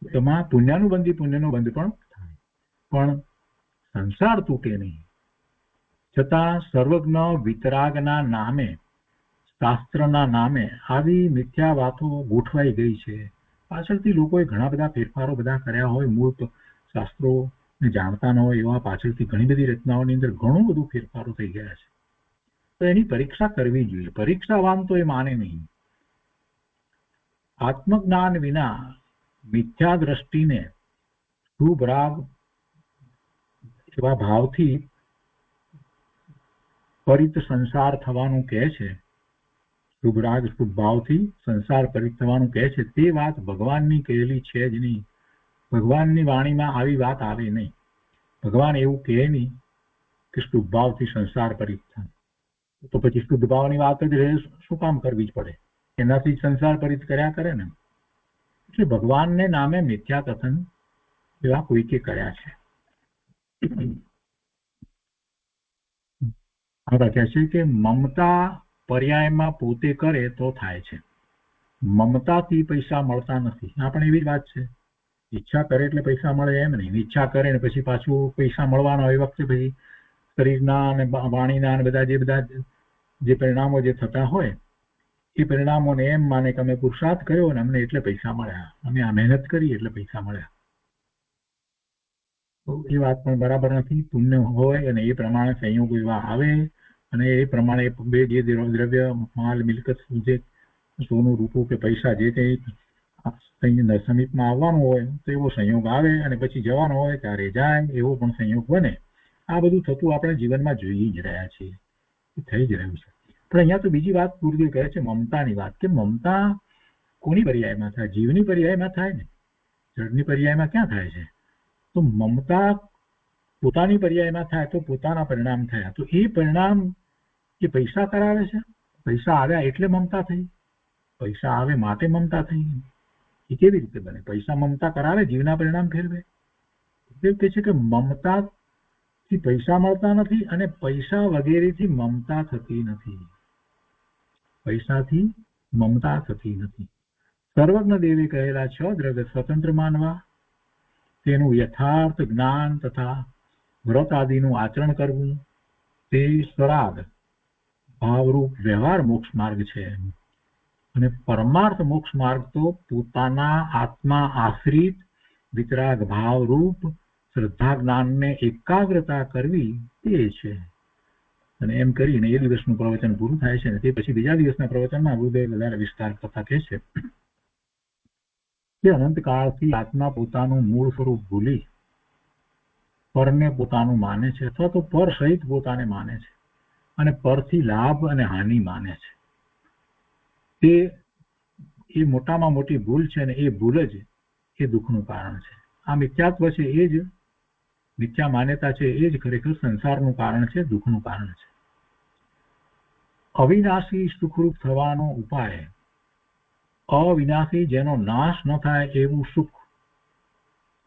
એમાં પુણ્યનો બંધ પણ થાય, પણ સંસાર તૂટે નહીં. છતાં સર્વજ્ઞ વિતરાગના નામે, શાસ્ત્રના નામે આવી મિથ્યા વાતો ગોઠવાઈ ગઈ છે. પાછળથી લોકોએ ઘણા બધા ફેરફારો કર્યા હોય, મૂળ શાસ્ત્રો જાણતા ન હોય એવા પાછળથી ઘણી બધી રચનાઓની અંદર ઘણું બધું ફેરફારો થઈ ગયા છે. તો એની પરીક્ષા કરવી જોઈએ. પરીક્ષાવાન તો એ માને નહીં. આત્મજ્ઞાન વિના મિથ્યા દ્રષ્ટિને શુભ રાગ એવા ભાવથી પરિત સંસાર થવાનું કહે છે, શુભ રાગ શુભ ભાવથી સંસાર પરિત થવાનું કહે છે, તે વાત ભગવાનની કહેલી છે જ નહીં. ભગવાનની વાણીમાં આવી વાત આવે નહીં. ભગવાન એવું કહે નહીં કે શુભ ભાવથી સંસાર પરિત થાય. તો પછી શુદ્ધ ભાવની વાત જ રહે, શું કામ કરવી જ પડે? એનાથી સંસાર પરિત કર્યા કરે ને. એટલે ભગવાનને નામે મિથ્યા કથન એવા કોઈકે કર્યા છે. કહે છે કે મમતા પર્યાયમાં પોતે કરે તો થાય છે. મમતાથી પૈસા મળતા નથી. આ પણ એવી વાત છે. ઈચ્છા કરે એટલે પૈસા મળે એમ નહીં. ઈચ્છા કરે ને પછી પાછું પૈસા મળવાના એ વખતે પછી શરીરના અને વાણીના અને બધા જે પરિણામો જે થતા હોય એ પરિણામોને એમ માને કે અમે પુરુષાર્થ કર્યો ને અમને એટલે પૈસા મળ્યા, અમે આ મહેનત કરી એટલે પૈસા મળ્યા. તો એ વાત પણ બરાબર નથી. પુણ્ય હોય અને એ પ્રમાણે સંયોગો એવા આવે અને એ પ્રમાણે બે જે દ્રવ્ય માલ મિલકત જે સોનું રૂપું કે પૈસા જે તે સમીપમાં આવવાનું હોય તો એવો સંયોગ આવે અને પછી જવાનો હોય ત્યારે જાય, એવો પણ સંયોગ બને. આ બધું થતું આપણે જીવનમાં જોઈ જ રહ્યા છીએ, થઈ જ રહ્યું છે. પણ અહીંયા તો બીજી વાત ગુરુદેવ કહે છે, મમતાની વાત, કે મમતા કોની પર્યાયમાં થાય? જીવની પર્યાયમાં થાય ને, જળની પર્યાયમાં ક્યાં થાય છે? તો મમતા પોતાની પર્યાયમાં થાય તો પોતાના પરિણામ થયા, તો એ પરિણામ એ પૈસા કરાવે છે. પૈસા આવ્યા એટલે મમતા થઈ, પૈસા આવે માટે મમતા થઈ. એ કેવી રીતે બને? પૈસા મમતા કરાવે, જીવના પરિણામ ફેરવે. એટલે કહે છે કે મમતાથી પૈસા મળતા નથી અને પૈસા વગેરેથી મમતા થતી નથી. પૈસાથી મમતા થતી નથી. સર્વજ્ઞ દેવે કહેલા 6 દ્રવ્ય સ્વતંત્ર માનવા, તેનું યથાર્થ જ્ઞાન તથા વ્રત આદિનું આચરણ કરવું, તે સ્વરાગ ભાવરૂપ વ્યવહાર મોક્ષ માર્ગ છે. અને પરમાર્થ મોક્ષ માર્ગ તો પોતાના આત્મા આશ્રિત વિતરાગ ભાવરૂપ શ્રદ્ધા જ્ઞાનને એકાગ્રતા કરવી તે છે. અને એમ કરીને એ દિવસનું પ્રવચન પૂરું થાય છે. ને તે પછી બીજા દિવસના પ્રવચનમાં ગુરુદેવ વધારે વિસ્તાર કરતા કહે છે કે અનંતકાળથી આત્મા પોતાનું મૂળ સ્વરૂપ ભૂલી પરને પોતાનું માને છે, અથવા તો પર સહિત પોતાને માને છે અને પરથી લાભ અને હાનિ માને છે. તે એ મોટામાં મોટી ભૂલ છે ને એ ભૂલ જ એ દુઃખનું કારણ છે. આ મિથ્યાત્વ છે, એ જ મિથ્યા માન્યતા છે, એ જ ખરેખર સંસારનું કારણ છે, દુઃખનું કારણ છે. અવિનાશી સુખરૂપ થવાનો ઉપાય, અવિનાશી જેનો નાશ ન થાય એવું સુખ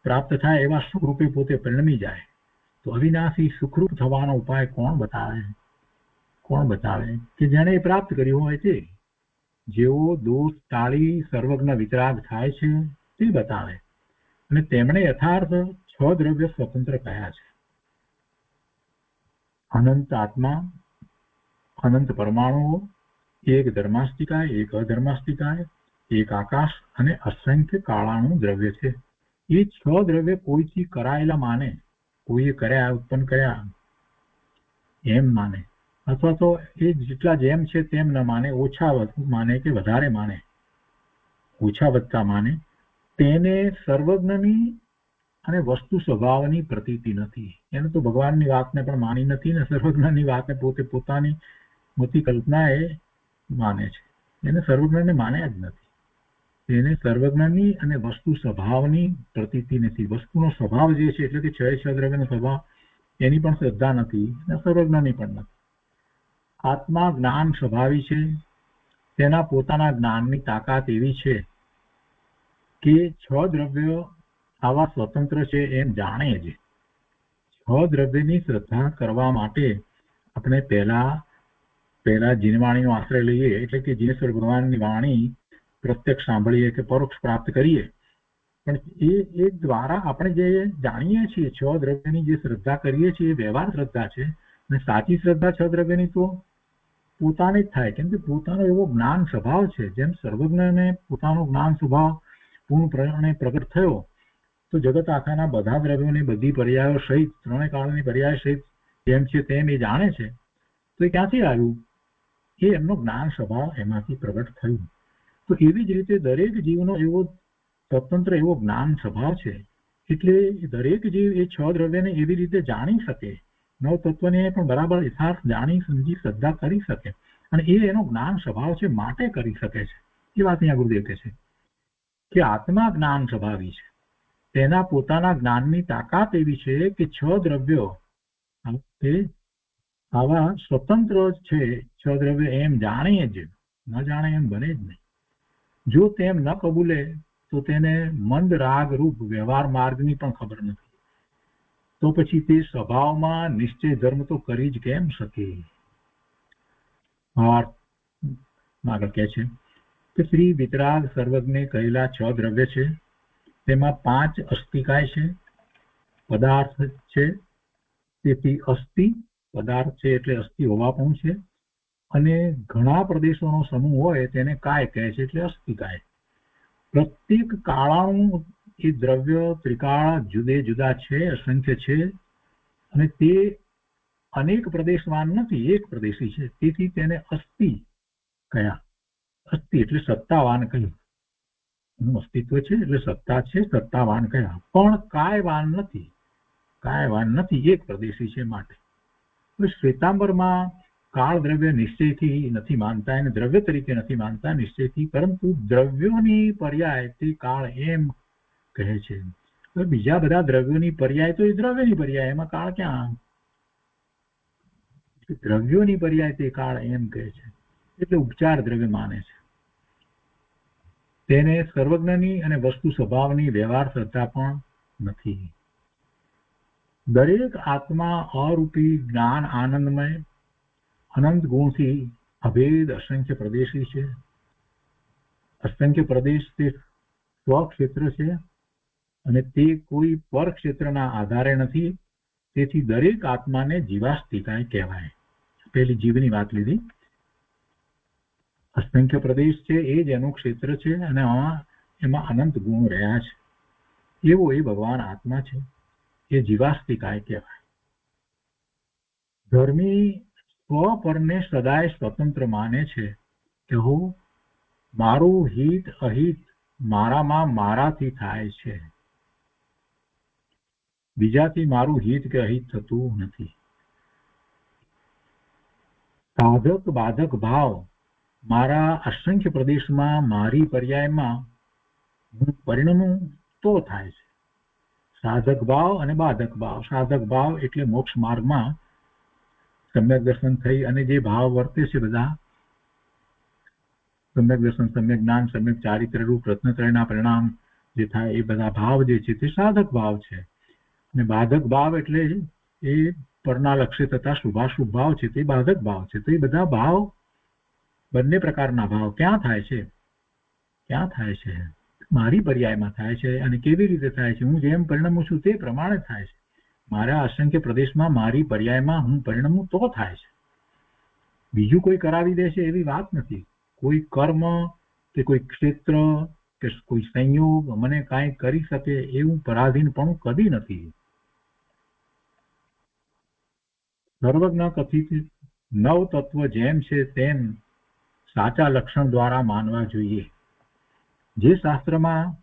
પ્રાપ્ત થાય એવા સુખ રૂપે પોતે પરિણમી જાય, તો અવિનાશી સુખરૂપ થવાનો ઉપાય કોણ બતાવે? કે જેને એ પ્રાપ્ત કર્યું હોય તે. જેવો દોષ ટાળી સર્વજ્ઞ વિતરાગ થાય છે તે બતાવે. અને તેમણે યથાર્થ 6 દ્રવ્ય સ્વતંત્ર કહ્યા છે. અનંત આત્મા, અનંત પરમાણુઓ, એક ધર્માસ્તિકાય, એક અધર્માસ્તિકાય, એક આકાશ અને અસંખ્ય કાળાનું દ્રવ્ય છે. એ 6 દ્રવ્ય કોઈથી કરાયેલા માને, કોઈએ કર્યા, ઉત્પન્ન કર્યા એમ માને, અથવા તો એ જેટલા જેમ છે તેમ ન માને, ઓછા માને કે વધારે માને, ઓછા વધતા માને, તેને સર્વજ્ઞની અને વસ્તુ સ્વભાવની પ્રતીતિ નથી. એને તો ભગવાનની વાતને પણ માની નથી ને સર્વજ્ઞની વાતને પોતે પોતાની મોટી કલ્પના એ માને છે. એને સર્વજ્ઞને માન્યા જ નથી. તેને સર્વજ્ઞની અને વસ્તુ સ્વભાવની પ્રતીતિ નથી. વસ્તુનો સ્વભાવ જે છે એટલે કે 6 દ્રવ્યનો સ્વભાવ, એની પણ શ્રદ્ધા નથી અને સર્વજ્ઞની પણ નથી. આત્મા જ્ઞાન સ્વભાવી છે. તેના પોતાના જ્ઞાનની તાકાત એવી છે કે 6 દ્રવ્ય આવા સ્વતંત્ર છે એમ જાણે જ. 6 દ્રવ્યની શ્રદ્ધા કરવા માટે આપણે પહેલા જીનવાણીનો આશ્રય લઈએ, એટલે કે જીનેશ્વર ભગવાનની વાણી પ્રત્યક્ષ સાંભળીએ કે પરોક્ષ પ્રાપ્ત કરીએ, પણ એ દ્વારા આપણે જે જાણીએ છીએ છ દ્રવ્યની જે શ્રદ્ધા કરીએ છીએ એ વ્યવહાર શ્રદ્ધા છે. અને સાચી શ્રદ્ધા છ દ્રવ્યની તો પોતાની જ થાય, કેમ કે પોતાનો એવો જ્ઞાન સ્વભાવ છે. જેમ સર્વજ્ઞને પોતાનો જ્ઞાન સ્વભાવ પૂર્ણપણે પ્રગટ થયો, તો જગત આખાના બધા દ્રવ્યોની બધી પર્યાયો સહિત, ત્રણેય કાળની પર્યાય સહિત જેમ છે તેમ એ જાણે છે. તો એ ક્યાંથી આવ્યું? એ એમનો જ્ઞાન સ્વભાવ એમાંથી પ્રગટ થયું. તો એવી જ રીતે દરેક જીવનો એવો સ્વતંત્ર એવો જ્ઞાન સ્વભાવ છે, એટલે દરેક જીવ એ છ દ્રવ્યને એવી રીતે જાણી શકે, નવ તત્વને પણ બરાબર યથાર્થ જાણી સમજી શ્રદ્ધા કરી શકે, અને એ એનો જ્ઞાન સ્વભાવ છે માટે કરી શકે છે. એ વાત અહીંયા ગુરુદેવ કહે છે કે આત્મા જ્ઞાન સ્વભાવી છે, તેના પોતાના જ્ઞાનની તાકાત એવી છે કે છ દ્રવ્યો આવા સ્વતંત્ર છે. છ દ્રવ્ય એમ જાણે જ, ન જાણે એમ બને જ નહીં. જો તેમ ન કબૂલે તો તેને મંદ રાગ રૂપ વ્યવહાર માર્ગની પણ ખબર નથી, તો પછી તે સ્વભાવમાં નિશ્ચય ધર્મ તો કરી જ કેમ શકે? આગળ કહે છે કે શ્રી વિતરાગ સર્વજ્ઞે કહેલા છ દ્રવ્ય છે, તેમાં 5 અસ્થિકાય છે, પદાર્થ છે. તેથી અસ્થિ પદાર્થ છે એટલે અસ્થિ હોવાપણું છે, અને ઘણા પ્રદેશોનો સમૂહ હોય તેને કાય કહે છે એટલે અસ્થિકાય. પ્રત્યેક કાળાનું એ દ્રવ્ય ત્રિકાળ જુદે જુદા છે, અસંખ્ય છે, અને તે અનેક પ્રદેશવાન નથી, એક પ્રદેશી છે. તેથી તેને અસ્થિ કયા. અસ્થિ એટલે સત્તાવાન કહ્યું, એનું અસ્તિત્વ છે એટલે સત્તા છે, સત્તાવાન કયા. પણ કાયવાન નથી, કાયવાન નથી, એક પ્રદેશી છે માટે. શ્વેતાંબરમાં કાળ દ્રવ્ય નિશ્ચયથી નથી માનતા, એને દ્રવ્ય તરીકે નથી માનતા નિશ્ચયથી, પરંતુ દ્રવ્યોની પર્યાય તે કાળ એમ કહે છે. બીજા બધા દ્રવ્યોની પર્યાય તો એ દ્રવ્યની પર્યાય, એમાં કાળ ક્યાં? દ્રવ્યોની પર્યાય તે કાળ એમ કહે છે, એટલે ઉપચાર દ્રવ્ય માને છે. તેને સર્વજ્ઞની અને વસ્તુ સ્વભાવની વ્યવહાર શ્રદ્ધા પણ નથી. દરેક આત્મા અરૂપી જ્ઞાન આનંદમય અનંત ગુણથી અભેદ અસંખ્ય પ્રદેશી છે. અસંખ્ય પ્રદેશ તે સ્વક્ષેત્ર છે, અને તે કોઈ પર ક્ષેત્રના આધારે નથી. તેથી દરેક આત્માને જીવાસ્તિકાય કહેવાય. પેલી જીવની વાત લીધી. અસંખ્ય પ્રદેશ છે એ જ એનું ક્ષેત્ર છે, અને એમાં અનંત ગુણ રહ્યા છે. એવો એ ભગવાન આત્મા છે, એ જીવાસ્તિકાય કહેવાય. ધર્મી સ્વપરને સદાય સ્વતંત્ર માને છે. કહો મારું હિત અહિત મારામાં મારાથી થાય છે, બીજાથી મારું હિત કે અહિત થતું નથી. સાધક બાધક ભાવ મારા અસંખ્ય પ્રદેશમાં મારી પર્યાયમાં હું પરિણમું તો થાય છે. સાધક ભાવ અને બાધક ભાવ. સાધક ભાવ એટલે મોક્ષ માર્ગમાં સમ્યક દર્શન થઈ અને જે ભાવ વર્તે છે બધા, સમ્યક દર્શન, સમ્યક જ્ઞાન, સમ્યક ચારિત્ર રૂપ રત્નત્રયના પરિણામ જે થાય એ બધા ભાવ જે છે તે સાધક ભાવ છે. અને બાધક ભાવ એટલે એ પરના લક્ષ્ય તથા શુભાશુભ ભાવ છે તે બાધક ભાવ છે. તો એ બધા ભાવ, બંને પ્રકારના ભાવ ક્યાં થાય છે? ક્યાં થાય છે? મારી પર્યાયમાં થાય છે. અને કેવી રીતે થાય છે? હું જેમ પરિણમું છું તે પ્રમાણે થાય છે. મારા અસંખ્ય પ્રદેશમાં મારી પર્યાયમાં હું પરિણમું તો થાય છે. બીજું કોઈ કરાવી દે છે એવી વાત નથી. કોઈ કર્મ કે કોઈ ક્ષેત્ર કે કોઈ સંયોગ મને કાંઈ કરી શકે એવું પરાધીનપણું કદી નથી. સર્વજ્ઞ કથિત નવ તત્વ જેમ છે તેમ સાચા લક્ષણ દ્વારા માનવા જોઈએ. જે શાસ્ત્રમાં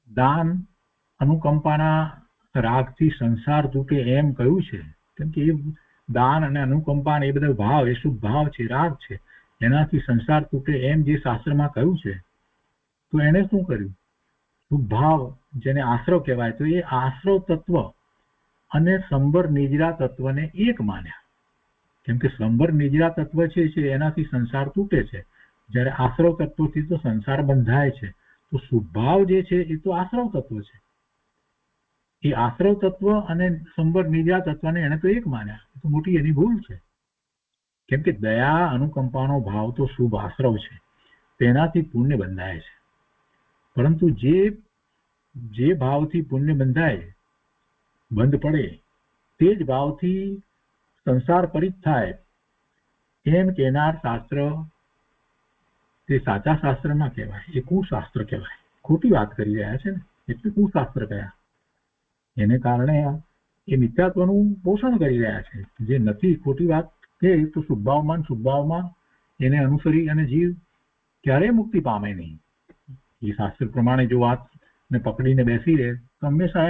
દાન અનુકંપાના રાગથી સંસાર તૂટે એમ કહ્યું છે, કેમ કે એ દાન અને અનુકંપા એ બધા ભાવ, એ શુભ ભાવ છે, રાગ છે, એનાથી સંસાર તૂટે એમ જે શાસ્ત્રમાં કહ્યું છે, તો એને શું કર્યું? શુભ ભાવ જેને આશ્રવ કહેવાય, તો એ આશ્રવ તત્વ અને સંબર નિજરા તત્વને એક માન્યા. કેમ કે સંબર નિજરા તત્વ છે એનાથી સંસાર તૂટે છે, જ્યારે આશ્રવ તત્વથી તો સંસાર બંધાય છે. તો શુભ ભાવ જે છે એ તો આશ્રવ તત્વ છે. એ આશ્રવ તત્વ અને સંબર નિદ્રા તત્વને એને તો એક માન્યા. તો મોટી એની ભૂલ છે. કેમ કે દયા અનુકંપાનો ભાવ તો શુભ આશ્રવ છે, તેનાથી પુણ્ય બંધાય છે. પરંતુ જે ભાવથી પુણ્ય બંધાય, બંધ પડે, તે જ ભાવથી સંસાર પરિત થાય એમ કહેનાર શાસ્ત્ર તે સાચા શાસ્ત્ર ના કહેવાય, એ કુશાસ્ત્ર કહેવાય. ખોટી વાત કરી રહ્યા છે ને, એટલે કુશાસ્ત્ર કયા. એને કારણે એ મિથ્યાત્વનું પોષણ કરી રહ્યા છે. જે નથી, ખોટી વાત કે તો શુભભાવમાં એને અનુસરી અને જીવ ક્યારેય મુક્તિ પામે નહીં. એ શાસ્ત્ર પ્રમાણે જો વાત ને પકડીને બેસી રહે તો હંમેશા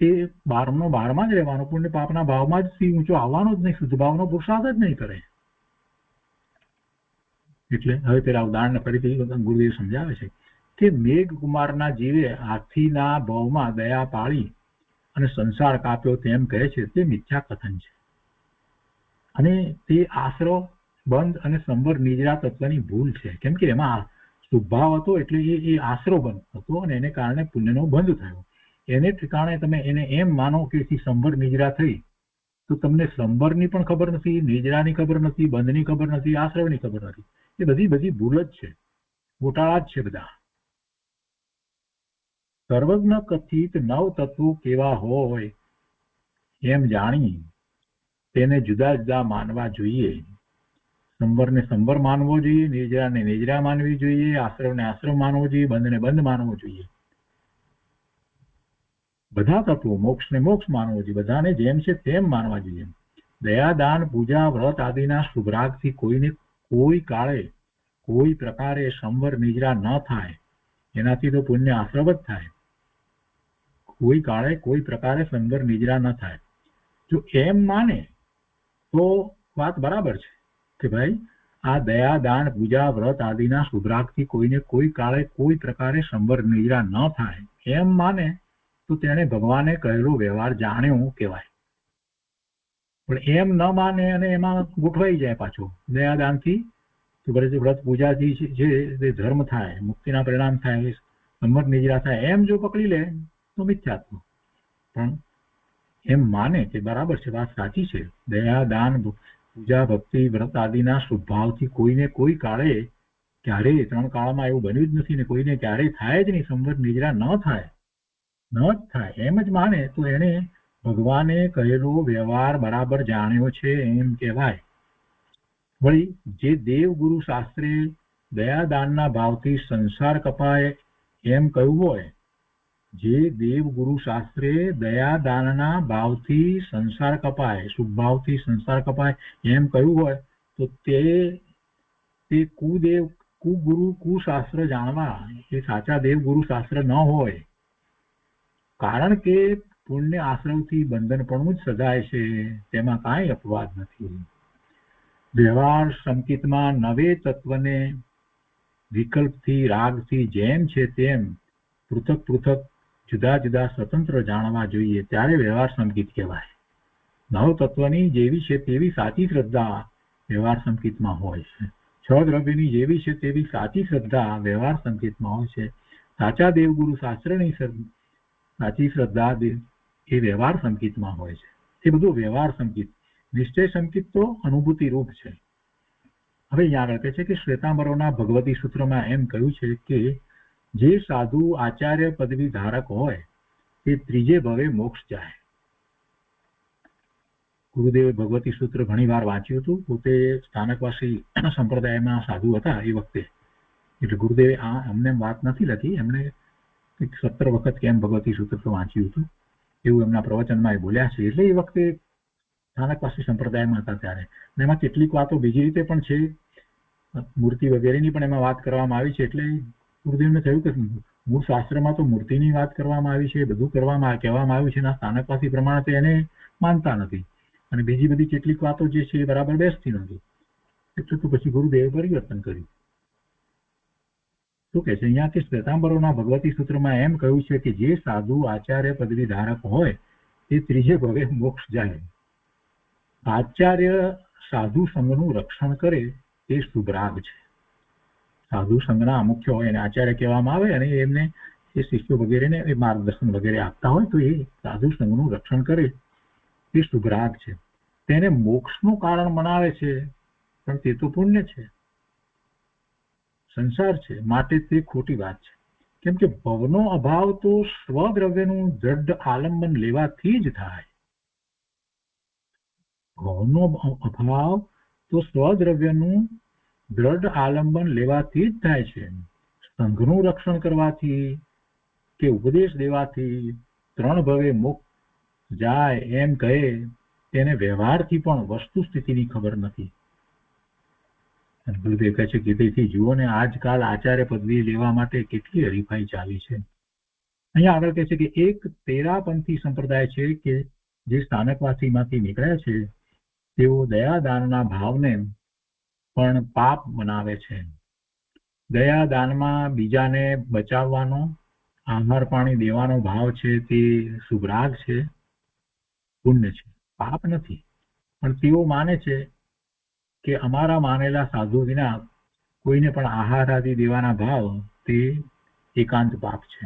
એ બારમાં જ રહેવાનો, પુણ્ય પાપના ભાવમાં જ ઊંચો આવવાનો જ નહીં, શુદ્ધ ભાવનો પુરુષાર્થ જ નહીં કરે. એટલે હવે પેલા ઉદાહરણ ફરીથી ગુરુદેવ સમજાવે છે કે મેઘ કુમારના જીવે હાથીના ભાવમાં દયા પાળી અને સંસાર કાપ્યો તેમ કહે છે, તે મિથ્યા કથન છે. અને તે આશ્રવ બંધ અને સંબર નિજરા તત્વની ભૂલ છે. કેમ કે એમાં શુભભાવ હતો એટલે એ આશ્રવ બંધ હતો અને એને કારણે પુણ્યનો બંધ થયો. એને ઠેકાણે તમે એને એમ માનો કે સંબર નિજરા થઈ, તો તમને સંબરની પણ ખબર નથી, નિજરાની ખબર નથી, બંધની ખબર નથી, આશ્રવની ખબર નથી. એ બધી ભૂલ જ છે, ગોટાળા જ છે બધા. સર્વજ્ઞ કથિત નવ તત્વો કેવા હોય એમ જાણી તેને જુદા જુદા માનવા જોઈએ. સંબરને સંબર માનવો જોઈએ, નિજરાને નિજરા માનવી જોઈએ, આશ્રવને આશ્રવ માનવો જોઈએ, બંધને બંધ માનવો જોઈએ. બધા તત્વો મોક્ષને મોક્ષ માનવો જોઈએ, બધાને જેમ છે તેમ માનવા જોઈએ. દયા, દાન, પૂજા, વ્રત આદિના શુભરાગથી કોઈને કોઈ કાળે કોઈ પ્રકારે સંબર નિજરા ન થાય, એનાથી તો પુણ્ય આશ્રવ જ થાય. કોઈ કાળે કોઈ પ્રકારે સંબર નિજરા ન થાય. જો એમ માને તો વાત બરાબર છે કે ભાઈ આ દયા, દાન, પૂજા, વ્રત આદિના શુભરાગથી કોઈને કોઈ કાળે કોઈ પ્રકારે સંબર નિજરા ન થાય, એમ માને તો તેને ભગવાને કહેલો વ્યવહાર જાણ્યો કહેવાય. પણ એમ ન માને અને એમાં ગોઠવાઈ જાય પાછો દયાદાનથી, તો વ્રત પૂજાથી જે ધર્મ થાય, મુક્તિના પરિણામ થાય, સંબર નિજરા થાય, એમ જો પકડી લે તો મિથ્યાત્વ. પણ એમ માને કે બરાબર છે, વાત સાચી છે, દયા, દાન, પૂજા, ભક્તિ, વ્રત આદિના શુભભાવથી કોઈને કોઈ કાળે ક્યારેય 3 કાળમાં એવું બન્યું જ નથી ને કોઈને ક્યારેય થાય જ નહીં, સંબર નિજરા ન જ થાય, એમ જ માને તો એને ભગવાને કહેલો વ્યવહાર બરાબર જાણ્યો છે એમ કહેવાય. વળી જે દેવ ગુરુ શાસ્ત્રે દયાદાનના ભાવથી સંસાર કપાય એમ કહ્યું હોય, જે દેવ ગુરુ શાસ્ત્રે દયાદાનના ભાવથી સંસાર કપાય, શુભભાવથી સંસાર કપાય એમ કહ્યું હોય, તો તે કુગુરુ કુશાસ્ત્ર જાણવા એ સાચા દેવ ગુરુ શાસ્ત્ર ન હોય. કારણ કે પુણ્ય આશ્રવથી બંધન પણ જ સદાય છે, તેમાં કાંઈ અપવાદ નથી. વ્યવહાર સંકેતમાં નવે તત્વને વિકલ્પથી રાગથી જેમ છે તેમ પૃથક પૃથક જુદા જુદા સ્વતંત્ર જાણવા જોઈએ, ત્યારે વ્યવહાર સંકેત કહેવાય. નવ તત્વની જેવી છે તેવી સાચી શ્રદ્ધા વ્યવહાર સંકેતમાં હોય છે. 6 દ્રવ્યની જેવી છે તેવી સાચી શ્રદ્ધા વ્યવહાર સંકેતમાં હોય છે. સાચા દેવગુરુ શાસ્ત્રની સાચી શ્રદ્ધા એ વ્યવહાર સંકેતમાં હોય છે. એ બધું વ્યવહાર સંકેત. નિશ્ચય સંકેત તો અનુભૂતિ રૂપ છે. હવે યાદ રાખે છે કે શ્વેતાંબરોના ભગવતી સૂત્રમાં એમ કહ્યું છે કે જે સાધુ આચાર્ય પદવી ધારક હોય તે ત્રીજે ભવે મોક્ષ જાય. ગુરુદેવે ભગવતી સૂત્ર ઘણી વાર વાંચ્યું હતું. પોતે સ્થાનકવાસી સંપ્રદાયમાં સાધુ હતા એ વખતે, એટલે ગુરુદેવે અમને વાત નથી લખી, એમણે 17 વખત કેમ ભગવતી સૂત્ર તો વાંચ્યું હતું એવું એમના પ્રવચનમાં એ બોલ્યા છે. એટલે એ વખતે સ્થાનકવાસી સંપ્રદાયમાં હતા ત્યારે. અને એમાં કેટલીક વાતો બીજી રીતે પણ છે, મૂર્તિ વગેરેની પણ એમાં વાત કરવામાં આવી છે. એટલે ગુરુદેવને થયું કે મૂળ શાસ્ત્રમાં તો મૂર્તિની વાત કરવામાં આવી છે, બધું કહેવામાં આવ્યું છે, સ્થાનકવાસી પ્રમાણે તો એને માનતા નથી, અને બીજી બધી કેટલીક વાતો જે છે એ બરાબર બેસતી નથી. એટલે તો પછી ગુરુદેવે પરિવર્તન કર્યું. શું કે છે અહીંયા કે શ્વેતાંબરોના ભગવતી સૂત્રમાં એમ કહ્યું છે કે જે સાધુ આચાર્ય પદવી ધારક હોય તે ત્રીજે ભવે મોક્ષ જાય. આચાર્ય સાધુ સંઘનું રક્ષણ કરે તે શુભરાગ છે. સાધુ સંઘના મુખ્ય હોય એને આચાર્ય કહેવામાં આવે, અને એમને એ શિષ્યો વગેરેને એ માર્ગદર્શન વગેરે આપતા હોય તો એ સાધુ સંઘનું રક્ષણ કરે એ સુગ્રાગ છે. તેને મોક્ષનું કારણ મનાવે છે પણ તે તો પુણ્ય છે, સંસાર છે, માટે તે ખોટી વાત છે. કેમ કે ભવનો અભાવ તો સ્વદ્રવ્યનું દ્રઢ આલંબન લેવાથી જ થાય. ભવનો અભાવ તો સ્વદ્રવ્યનું દ્રઢ આલંબન લેવાથી જ થાય છે. સંઘનું રક્ષણ કરવાથી કે ઉપદેશ દેવાથી 3 ભવે મોક્ષ જાય એમ કહે તેને વ્યવહારથી પણ વસ્તુ સ્થિતિની ખબર નથી. ગુરુદેવ કહે છે કે તેથી જુઓ ને આજકાલ આચાર્ય પદવી લેવા માટે કેટલી હરીફાઈ ચાલી છે. અહીંયા આગળ કહે છે કે એક તેરાપંથી સંપ્રદાય છે કે જે સ્થાનકવાસીમાંથી નીકળ્યા છે તેઓ દયાદાનના ભાવને પણ પાપ બનાવે છે. દયાદાનમાં બીજાને બચાવવાનો, આહાર પાણી દેવાનો ભાવ છે તે સુગ્રાગ છે, પુણ્ય છે, પાપ નથી. પણ તેઓ માને છે કે અમારા માનેલા સાધુ વિના કોઈને પણ આહાર આદિ દેવાના ભાવ તે એકાંત પાપ છે.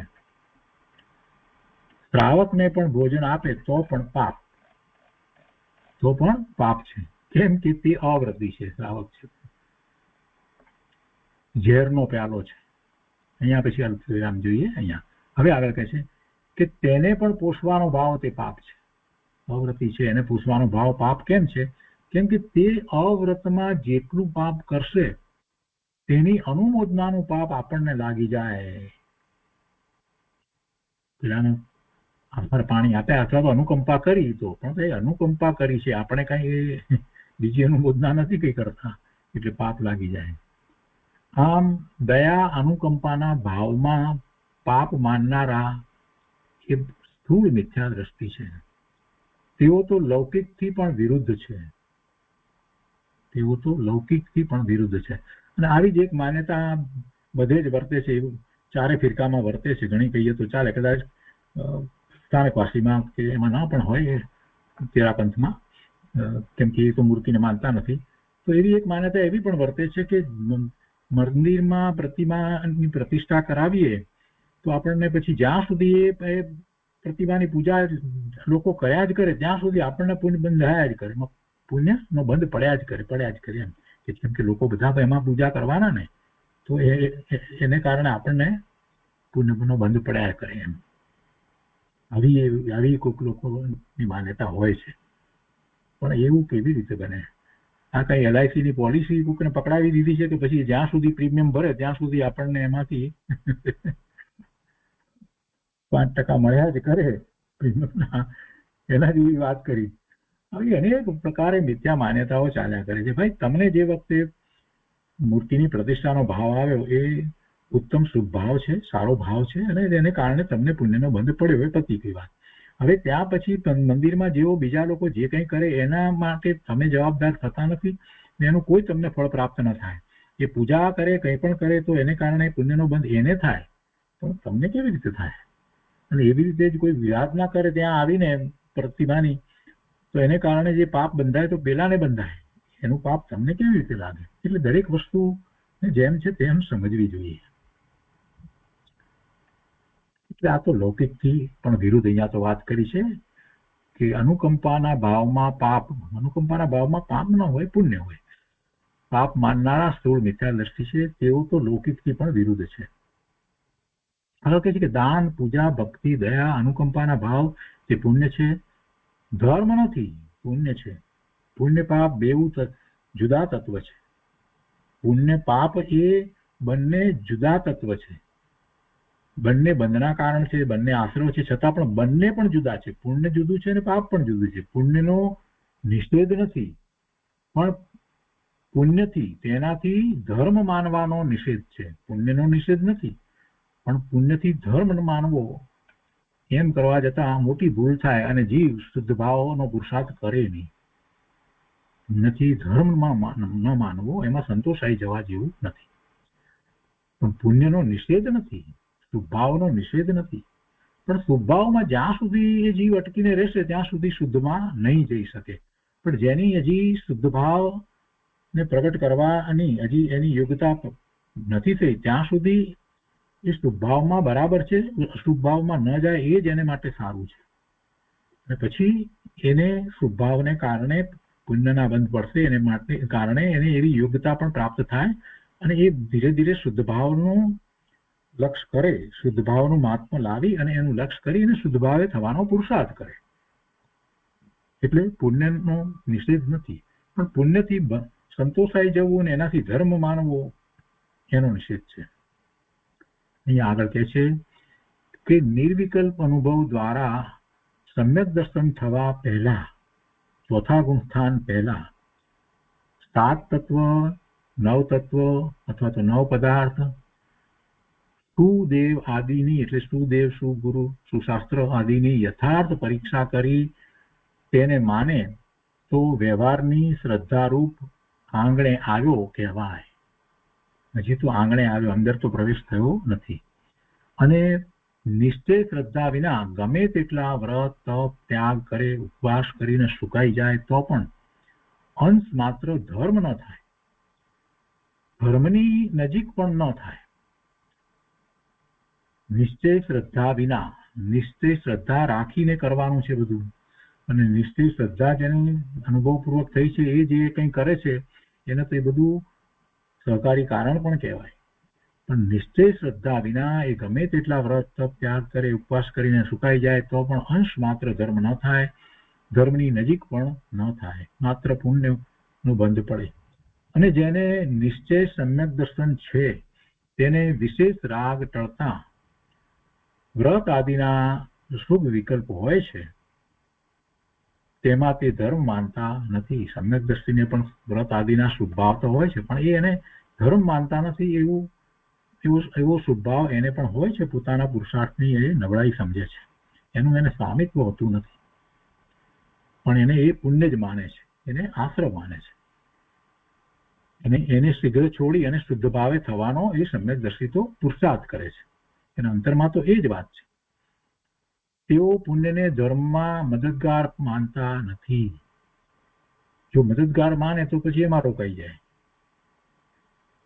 શ્રાવકને પણ ભોજન આપે તો પણ પાપ છે. કેમ કે તે અવ્રતી છે, શ્રાવક છે, ઝેરનો પ્યાલો છે. અહીંયા પછી અલ્પવિરામ જોઈએ. અહીંયા હવે આગળ કહે છે કે તેને પણ પોષવાનો ભાવ તે પાપ છે. અવ્રતી છે એને પોષવાનો ભાવ પાપ કેમ છે? કેમ કે તે અવ્રતમાં જેટલું પાપ કરશે તેની અનુમોદનાનું પાપ આપણને લાગી જાય. પેલાને આહાર પાણી આપ્યા અથવા તો અનુકંપા કરી તો પણ એ અનુકંપા કરી છે, આપણે કઈ બીજી અનુમોદના નથી કઈ કરતા, એટલે પાપ લાગી જાય. આમ દયા અનુકંપાના ભાવમાં પાપ માનનારા એ સ્થૂળ મિથ્યા દ્રષ્ટિ છે. તેઓ તો લૌકિકથી પણ વિરુદ્ધ છે. અને આવી જ એક માન્યતા બધે જ વર્તે છે, એવું ચારે ફિરકામાં વર્તે છે. ઘણી કહીએ તો ચાલે, કદાચ સ્થાનકવાસીમાં કે એમાં ના પણ હોય તેરાપંથમાં, કેમ કે એ તો મૂર્તિને માનતા નથી. તો એવી એક માન્યતા એવી પણ વર્તે છે કે મંદિરમાં પ્રતિમાની પ્રતિષ્ઠા કરાવીએ તો આપણને પછી જ્યાં સુધી એ પ્રતિમાની પૂજા લોકો કર્યા જ કરે ત્યાં સુધી આપણને પુણ્ય બંધાયા જ કરે, પુણ્યનો બંધ પડ્યા જ કરે એમ. કેમ કે લોકો બધા એમાં પૂજા કરવાના ને, તો એને કારણે આપણને પુણ્યનો બંધ પડ્યા કરે એમ. આવી કોઈક લોકોની માન્યતા હોય છે. પણ એવું કેવી રીતે બને? આ કઈ LIC ની પોલિસી કોઈને પકડાવી દીધી છે કે પછી જ્યાં સુધી પ્રીમિયમ ભરે ત્યાં સુધી આપણને એમાંથી 5% મળ્યા જ કરે પ્રીમિયમના, એના જેવી વાત કરી. આવી અનેક પ્રકારે મિથ્યા માન્યતાઓ ચાલ્યા કરે છે. ભાઈ, તમને જે વખતે મૂર્તિની પ્રતિષ્ઠાનો ભાવ આવ્યો એ ઉત્તમ શુભ ભાવ છે, સારો ભાવ છે, અને એને કારણે તમને પુણ્યનો બંધ પડ્યો, એ પતી ગઈ વાત. હવે ત્યાં પછી મંદિરમાં જેવો બીજા લોકો જે કંઈ કરે એના માટે તમે જવાબદાર થતા નથી, એનું કોઈ તમને ફળ પ્રાપ્ત ન થાય. એ પૂજા કરે, કંઈ પણ કરે તો એને કારણે પુણ્યનો બંધ એને થાય, પણ તમને કેવી રીતે થાય? અને એવી રીતે જ કોઈ વિરાધ ના કરે ત્યાં આવીને પ્રતિમાની, તો એને કારણે જે પાપ બંધાય તો પેલાને બંધાય, એનું પાપ તમને કેવી રીતે લાગે? એટલે દરેક વસ્તુ જેમ છે તેમ સમજવી જોઈએ. એટલે આ તો લૌકિકથી પણ વિરુદ્ધ અહીંયા તો વાત કરી છે કે અનુકંપાના ભાવમાં પાપ ન હોય, પુણ્ય હોય. પાપ માનનારા સ્થૂળ મિથ્યા દ્રષ્ટિ છે, તેઓ તો લૌકિકથી પણ વિરુદ્ધ છે. હવે કહે છે કે દાન, પૂજા, ભક્તિ, દયા, અનુકંપાના ભાવ તે પુણ્ય છે, ધર્મ નથી, પુણ્ય છે. પુણ્ય પાપ બેઉ જુદા તત્વ છે. પુણ્ય પાપ એ બંને જુદા તત્વ છે, બંને બંધના કારણ છે, બંને આશ્રવ છે, છતાં પણ બંને પણ જુદા છે. પુણ્ય જુદું છે અને પાપ પણ જુદું છે. પુણ્યનો નિષેધ નથી, પણ પુણ્યથી તેનાથી ધર્મ માનવાનો નિષેધ છે. પુણ્યનો નિષેધ નથી, પણ પુણ્યથી ધર્મ માનવો એમ કરવા જતાં મોટી ભૂલ થાય અને જીવ શુદ્ધ ભાવનો પુરુષાર્થ કરે નહીં. પુણ્યથી ધર્મ ન માનવો એમાં સંતોષાઈ જવા જેવું નથી. પણ પુણ્યનો નિષેધ નથી, શુભભાવનો નિષેધ નથી, પણ શુભભાવમાં જ્યાં સુધી એ જીવ અટકીને રહેશે ત્યાં સુધી શુદ્ધમાં નહીં જઈ શકે. પણ જેની હજી શુદ્ધ ભાવને પ્રગટ કરવાની હજી એની યોગ્યતા નથી થઈ ત્યાં સુધી એ શુભ ભાવમાં બરાબર છે, અશુભ ભાવમાં ન જાય એ જ એને માટે સારું છે. અને પછી એને શુભ ભાવને કારણે પુણ્યના બંધ પડશે, એને માટે કારણે એને એવી યોગ્યતા પણ પ્રાપ્ત થાય અને એ ધીરે ધીરે શુદ્ધ ભાવનું લક્ષ્ય કરે, શુદ્ધ ભાવનું મહાત્મ્ય લાવી અને એનું લક્ષ્ય કરી અને શુદ્ધ ભાવે થવાનો પુરુષાર્થ કરે. એટલે પુણ્યનો નિષેધ નથી, પણ પુણ્યથી સંતોષાઈ જવું અને એનાથી ધર્મ માનવો એનો નિષેધ છે. અહીંયા આગળ કહે છે કે નિર્વિકલ્પ અનુભવ દ્વારા સમ્યક દર્શન થવા પહેલા, ચોથા ગુણ સ્થાન પહેલા 7 તત્વ, 9 તત્વ અથવા તો 9 પદાર્થ, સુદેવ આદિની એટલે સુદેવ, સુગુરુ, સુશાસ્ત્ર આદિની યથાર્થ પરીક્ષા કરી તેને માને તો વ્યવહારની શ્રદ્ધારૂપ આંગણે આવ્યો કહેવાય. હજી તો આંગણે આવ્યો, અંદર તો પ્રવેશ થયો નથી. અને નિશ્ચય શ્રદ્ધા વિના ગમે તેટલા વ્રત, તપ, ત્યાગ કરે, ઉપવાસ કરીને સુકાઈ જાય તો પણ અંશ માત્ર ધર્મ ન થાય, ધર્મની નજીક પણ ન થાય. નિશ્ચય શ્રદ્ધા વિના, નિશ્ચય શ્રદ્ધા રાખીને કરવાનું છે બધું. અને નિશ્ચય શ્રદ્ધા જેને અનુભવપૂર્વક થઈ છે એ જે કંઈ કરે છે એને તો એ બધું સહકારી કારણ પણ કહેવાય. પણ નિશ્ચય શ્રદ્ધા વિના એ ગમે તેટલા વ્રત, તપ, ત્યાગ કરે, ઉપવાસ કરીને સુકાઈ જાય તો પણ અંશ માત્ર ધર્મ ન થાય, ધર્મની નજીક પણ ન થાય, માત્ર પુણ્યનું બંધ પડે. અને જેને નિશ્ચય સમ્યક દર્શન છે તેને વિશેષ રાગ ટળતા વ્રત આદિના શુભ વિકલ્પ હોય છે તેમાં તે ધર્મ માનતા નથી. સમ્યક દ્રષ્ટિને પણ વ્રત આદિના શુભ ભાવ તો હોય છે, પણ એ એને ધર્મ માનતા નથી. એવો શુભ ભાવ એને પણ હોય છે, પોતાના પુરુષાર્થની એ નબળાઈ સમજે છે, એનું એને સ્વામિત્વ હોતું નથી, પણ એને એ પુણ્ય જ માને છે, એને આશ્રમ માને છે. અને એને શીઘ્ર છોડી અને શુદ્ધ ભાવે થવાનો એ સમ્યક દર્શિતો પુરુષાર્થ કરે છે. એના અંતરમાં તો એ જ વાત છે. તેઓ પુણ્યને ધર્મમાં મદદગાર માનતા નથી. જો મદદગાર માને તો પછી એમાં રોકાઈ જાય.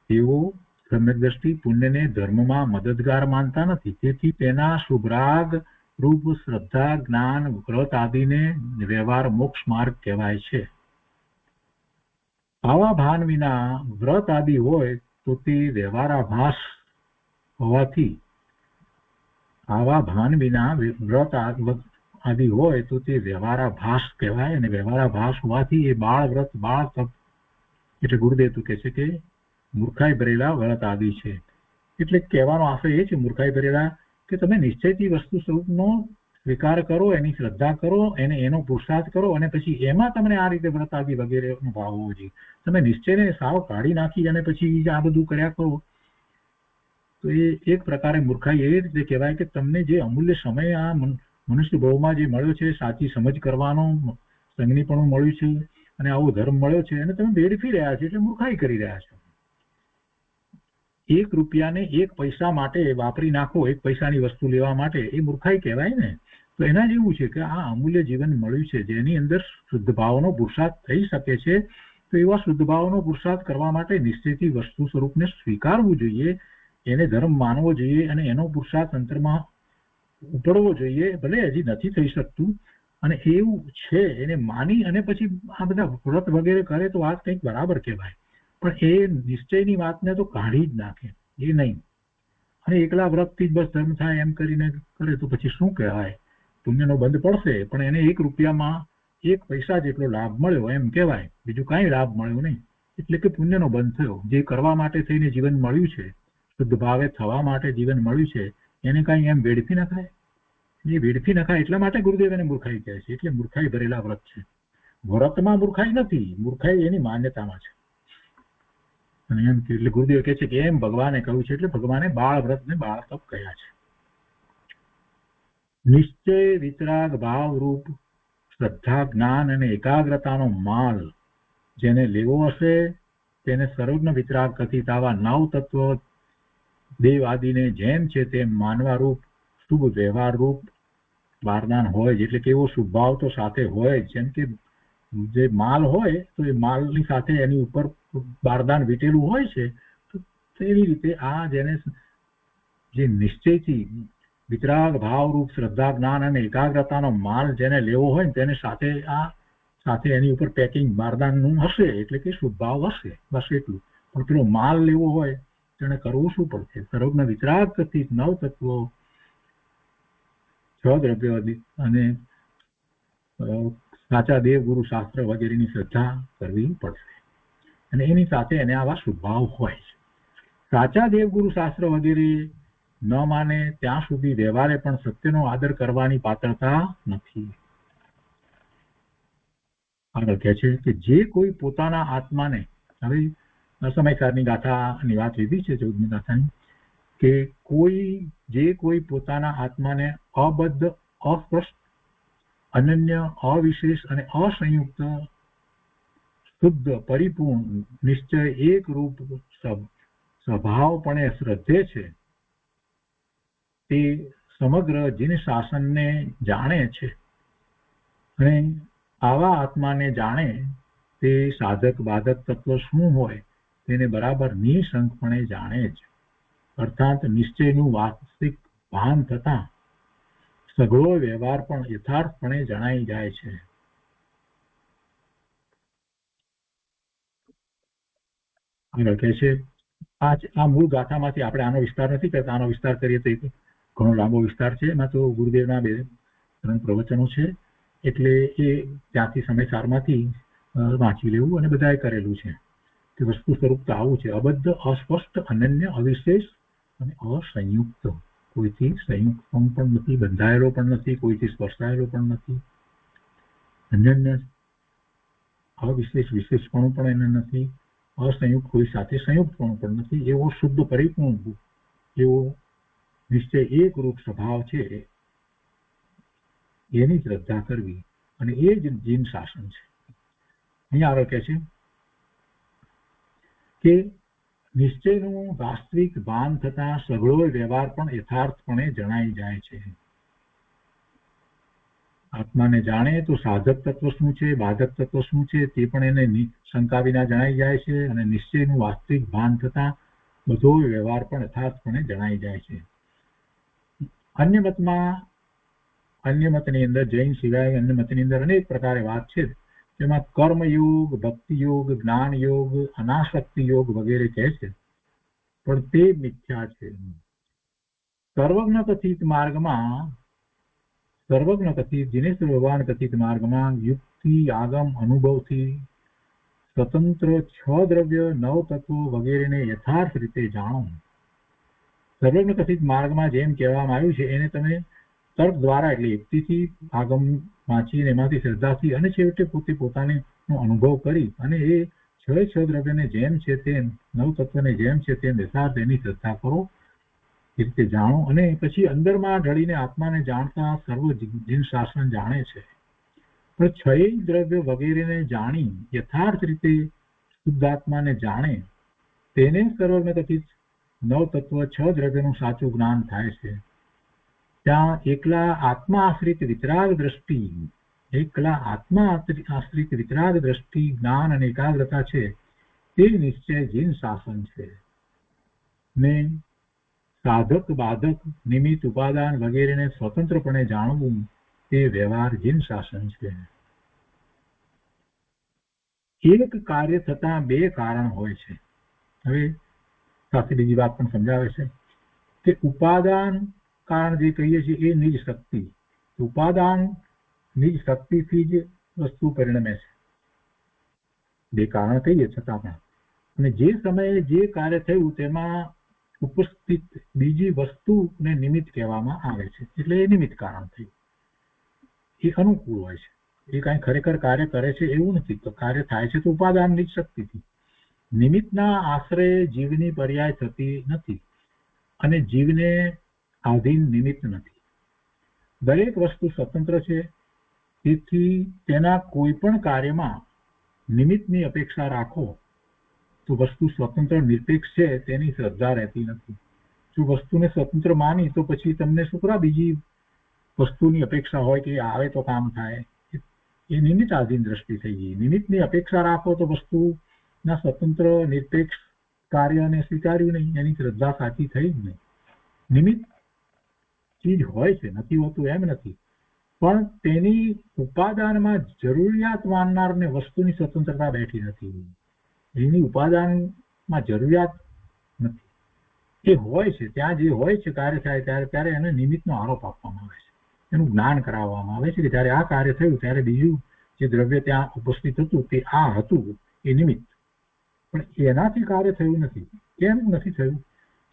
તેઓ સમ્યક દ્રષ્ટિ પુણ્યને ધર્મમાં મદદગાર માનતા નથી, તેથી તેના શુભરાગ રૂપ શ્રદ્ધા, જ્ઞાન, વ્રત આદિને વ્યવહાર મોક્ષ માર્ગ કહેવાય છે. આવા ભાન વિના વ્રત આદિ હોય તો તે વ્યવહારાભાસ હોવાથી, આવા ભાન વિના વ્રત આદિ હોય તો તે વ્યવહારાભાસ કહેવાય. અને વ્યવહારાભાસ હોવાથી એ બાળ વ્રત, બાળ તપ એટલે ગુરુદેવ તો કહે છે કે મૂર્ખાઈ ભરેલા વ્રત આદિ છે. એટલે કહેવાનો આશય એ છે મૂર્ખાઈ ભરેલા કે તમે નિશ્ચયથી વસ્તુ સ્વરૂપનો સ્વીકાર કરો, એની શ્રદ્ધા કરો, એનો પુરુષાર્થ કરો અને પછી એમાં તમને આ રીતે વ્રત આદિ વગેરેનો ભાવ હોવો જોઈએ. તમે નિશ્ચયને સાવ કાઢી નાખી અને પછી આ બધું કર્યા કરો તો એ એક પ્રકારે મૂર્ખાઈ એ રીતે કહેવાય કે તમને જે અમૂલ્ય સમય આ મનુષ્ય ભાવમાં જે મળ્યો છે, સાચી સમજ કરવાનો સંજ્ઞીપણું મળ્યું છે અને આવો ધર્મ મળ્યો છે અને તમે વેડફી રહ્યા છો, એટલે મૂર્ખાઈ કરી રહ્યા છો. 1 રૂપિયાને 1 પૈસા માટે વાપરી નાખો, 1 પૈસાની વસ્તુ લેવા માટે, એ મૂર્ખાઈ કહેવાય ને. તો એના જેવું છે કે આ અમૂલ્ય જીવન મળ્યું છે જેની અંદર શુદ્ધ ભાવનો પુરુષાર્થ થઈ શકે છે. તો એવા શુદ્ધ ભાવનો પુરુષાર્થ કરવા માટે નિશ્ચયથી વસ્તુ સ્વરૂપને સ્વીકારવું જોઈએ, એને ધર્મ માનવો જોઈએ અને એનો પુરુષાર્થ અંતરમાં ઉપડવો જોઈએ. ભલે હજી નથી થઈ શકતું અને એવું છે એને માની અને પછી આ બધા વ્રત વગેરે કરે તો વાત કંઈક બરાબર કહેવાય, પણ એ નિશ્ચયની વાતને તો કાઢી જ નાખે, એ નહીં. અને એકલા વ્રતથી જ બસ ધર્મ થાય એમ કરીને કરે તો પછી શું કહેવાય? પુણ્યનો બંધ પડશે, પણ એને 1 રૂપિયામાં 1 પૈસા જેટલો લાભ મળ્યો એમ કહેવાય, બીજું કાંઈ લાભ મળ્યો નહીં. એટલે કે પુણ્યનો બંધ થયો. જે કરવા માટે થઈને જીવન મળ્યું છે, શુદ્ધ ભાવે થવા માટે જીવન મળ્યું છે, એને કાંઈ એમ વેડફી નખાય? એ વેડફી નખાય એટલા માટે ગુરુદેવ એને મૂર્ખાઈ કહે છે. એટલે મૂર્ખાઈ ભરેલા વ્રત છે. વ્રતમાં મૂર્ખાઈ નથી, મૂર્ખાઈ એની માન્યતામાં છે. અને એમ એટલે ગુરુદેવ કહે છે કે એમ ભગવાને કહ્યું છે, એટલે ભગવાને બાળ વ્રત ને બાળ તપ કહ્યા છે. નિશ્ચય વિતરાગ ભાવ રૂપ શ્રદ્ધા, જ્ઞાન અને એકાગ્રતાનો માલ જેને લેવો હશે તેને સર્વજ્ઞ વિતરાગ કથિત આવા 9 તત્વ દેવ આદિને જેમ છે તેમ માનવા રૂપ શુભ વ્યવહાર રૂપ બારદાન હોય. એટલે કે એવો શુભ ભાવ તો સાથે હોય, જેમ કે જે માલ હોય તો એ માલની સાથે એની ઉપર બારદાન વીટેલું હોય છે. તો એવી રીતે આ જેને જે નિશ્ચયથી વિતરાગ ભાવરૂપ શ્રદ્ધા જ્ઞાન અને એકાગ્રતાનો માલ જેને લેવો હોય ને તેને સાથે એની ઉપર પેકિંગ બારદાનનું હશે, એટલે કે શુદ્ધ ભાવ હશે, બસ એટલું. પણ પેલો માલ લેવો હોય તેને કરવું શું પડશે? સર્વજ્ઞ વિતરાગ કથિત 9 તત્વો, 6 દ્રવ્યો અને સાચા દેવ ગુરુ શાસ્ત્ર વગેરેની શ્રદ્ધા કરવી પડશે, અને એની સાથે એને આવા શુભભાવ હોય. સાચા દેવ ગુરુ શાસ્ત્ર વગેરે ન માને ત્યાં સુધી વ્યવહારે પણ સત્યનો આદર કરવાની પાત્રતા નથી. આગળ કહે છે કે જે કોઈ પોતાના આત્માને, હવે સમયસારની ગાથાની વાત લીધી છે 14મી ગાથાની, કે જે કોઈ પોતાના આત્માને અબદ્ધ, અસ્પષ્ટ, અનન્ય, અવિશેષ અને અસંયુક્ત, શુદ્ધ, પરિપૂર્ણ, નિશ્ચય, એક રૂપ સ્વભાવપણે શ્રદ્ધે છે, તે સમગ્ર જીન શાસનને જાણે છે, અને આવા આત્માને જાણે તે સાધક બાધક તત્વ શું હોય તેને બરાબર નિશંકપણે જાણે છે. અર્થાત નિશ્ચયનું વાસ્તવિક ભાન થતા સઘળો વ્યવહાર પણ યથાર્થપણે જણાઈ જાય છે. આગળ કહે છે, આ મૂળ ગાથામાંથી આપણે આનો વિસ્તાર નથી કરતા, આનો વિસ્તાર કરીએ તો ઘણો લાંબો વિસ્તાર છે. એમાં તો ગુરુદેવના 2-3 પ્રવચનો છે, એટલે એ ત્યાંથી સમયસારમાંથી વાંચી લેવું, અને બધાએ કરેલું છે કે વસ્તુ સ્વરૂપ તો આવું છે: અબદ્ધ, અસ્પષ્ટ, અનન્ય, અવિશેષ અને અસંયુક્ત. કોઈથી સંયુક્ત પણ નથી, બંધાયેલો પણ નથી, કોઈથી સ્પર્શાયેલો પણ નથી, અનન્ય, અવિશેષ, વિશેષપણું પણ એને નથી, અસંયુક્ત, કોઈ સાથે સંયુક્તપણું પણ નથી, એવો શુદ્ધ, પરિપૂર્ણ, એવો નિશ્ચય એક રૂપ સ્વભાવ છે, એની શ્રદ્ધા કરવી, અને એ જ જીન શાસન છે. અહીંયા આગળ કહે છે કે નિશ્ચયનું વાસ્તવિક ભાન થતા સઘળો વ્યવહાર પણ યથાર્થપણે જણાઈ જાય છે. આત્માને જાણે તો સાધક તત્વ શું છે, બાધક તત્વ શું છે તે પણ એને શંકા વિના જણાઈ જાય છે, અને નિશ્ચયનું વાસ્તવિક ભાન થતા બધો વ્યવહાર પણ યથાર્થપણે જણાઈ જાય છે. અન્ય મતની અંદર, જૈન સિવાય અન્ય મતની અંદર અનેક પ્રકારે વાત છે, તેમાં કર્મયોગ, ભક્તિ યોગ, જ્ઞાન યોગ, અનાસક્તિ યોગ વગેરે કહે છે, પણ તે મિથ્યા છે. સર્વજ્ઞ કથિત જીનેશ્વર ભગવાન કથિત માર્ગમાં યુક્તિ, આગમ, અનુભવથી સ્વતંત્ર 6 દ્રવ્ય, 9 તત્વો વગેરેને યથાર્થ રીતે જાણો. સર્વજ્ઞ કથિત માર્ગમાં જેમ કહેવામાં આવ્યું છે એને તમે તર્ક દ્વારા, એટલે યુક્તિથી, આગમ વાંચીને એમાંથી શ્રદ્ધાથી, અને છેવટે પોતે પોતાનો અનુભવ કરી, અને એ 6 દ્રવ્યને જેમ છે તેમ, 9 તત્વને જેમ છે તેમ યથાર્થ એની શ્રદ્ધા કરો, એ રીતે જાણો, અને પછી અંદરમાં ઢળીને આત્માને જાણતા સર્વ જીન શાસન જાણે છે. પણ 6 દ્રવ્ય વગેરેને જાણી યથાર્થ રીતે શુદ્ધાત્માને જાણે તેને સર્વજ્ઞ કથિત 9 તત્વ, 6 દ્રવ્યનું સાચું જ્ઞાન થાય છે. ત્યાં એકલા આત્મા આશ્રિત વિતરાગ દ્રષ્ટિ, જ્ઞાન અને એકાગ્રતા છે, તે નિશ્ચય જીન શાસન છે. ને સાધક બાધક, નિમિત્ત, ઉપાદાન વગેરેને સ્વતંત્રપણે જાણવું તે વ્યવહાર જીન શાસન છે. એક કાર્ય થતા 2 કારણ હોય છે. હવે સાથે બીજી વાત પણ સમજાવે છે કે ઉપાદાન કારણ જે કહીએ છીએ એ નિજ શક્તિ, ઉપાદાન નિજ શક્તિથી જ વસ્તુ પરિણમે છે, 2 કારણ કહીએ છતાં પણ. અને જે સમયે જે કાર્ય થયું તેમાં ઉપસ્થિત બીજી વસ્તુને નિમિત્ત કહેવામાં આવે છે, એટલે એ નિમિત્ત કારણ થયું. એ અનુકૂળ હોય છે, એ કાંઈ ખરેખર કાર્ય કરે છે એવું નથી. તો કાર્ય થાય છે તો ઉપાદાન નિજ શક્તિથી. નિમિત્તના આશ્રય જીવની પર્યાય થતી નથી, અને જીવને આધીન નિમિત્ત નથી. દરેક વસ્તુ સ્વતંત્ર છે, તેથી તેના કોઈ પણ કાર્યમાં નિમિત્તની અપેક્ષા રાખો તો વસ્તુ સ્વતંત્ર નિરપેક્ષ છે તેની શ્રદ્ધા રહેતી નથી. જો વસ્તુને સ્વતંત્ર માની તો પછી તમને શું કરવા બીજી વસ્તુની અપેક્ષા હોય કે આવે તો કામ થાય? એ નિમિત્ત આધીન દ્રષ્ટિ થઈ ગઈ. નિમિત્તની અપેક્ષા રાખો તો વસ્તુના સ્વતંત્ર નિરપેક્ષ કાર્યને સ્વીકાર્યું નહીં, એની શ્રદ્ધા સાચી થઈ જ નહીં. નિમિત્ત ચીજ હોય છે, નથી હોતું એમ નથી, પણ તેની ઉપાદાનમાં જરૂરિયાત માનનારને વસ્તુની સ્વતંત્રતા બેઠી નથી. એની ઉપાદાનમાં જરૂરિયાત નથી, એ હોય છે ત્યાં જે હોય છે કાર્ય થાય ત્યારે એને નિમિત્તનો આરોપ આપવામાં આવે છે, એનું જ્ઞાન કરાવવામાં આવે છે કે જ્યારે આ કાર્ય થયું ત્યારે બીજું જે દ્રવ્ય ત્યાં ઉપસ્થિત હતું તે આ હતું, એ નિમિત્ત. પણ એનાથી કાર્ય થયું નથી. કેમ નથી થયું?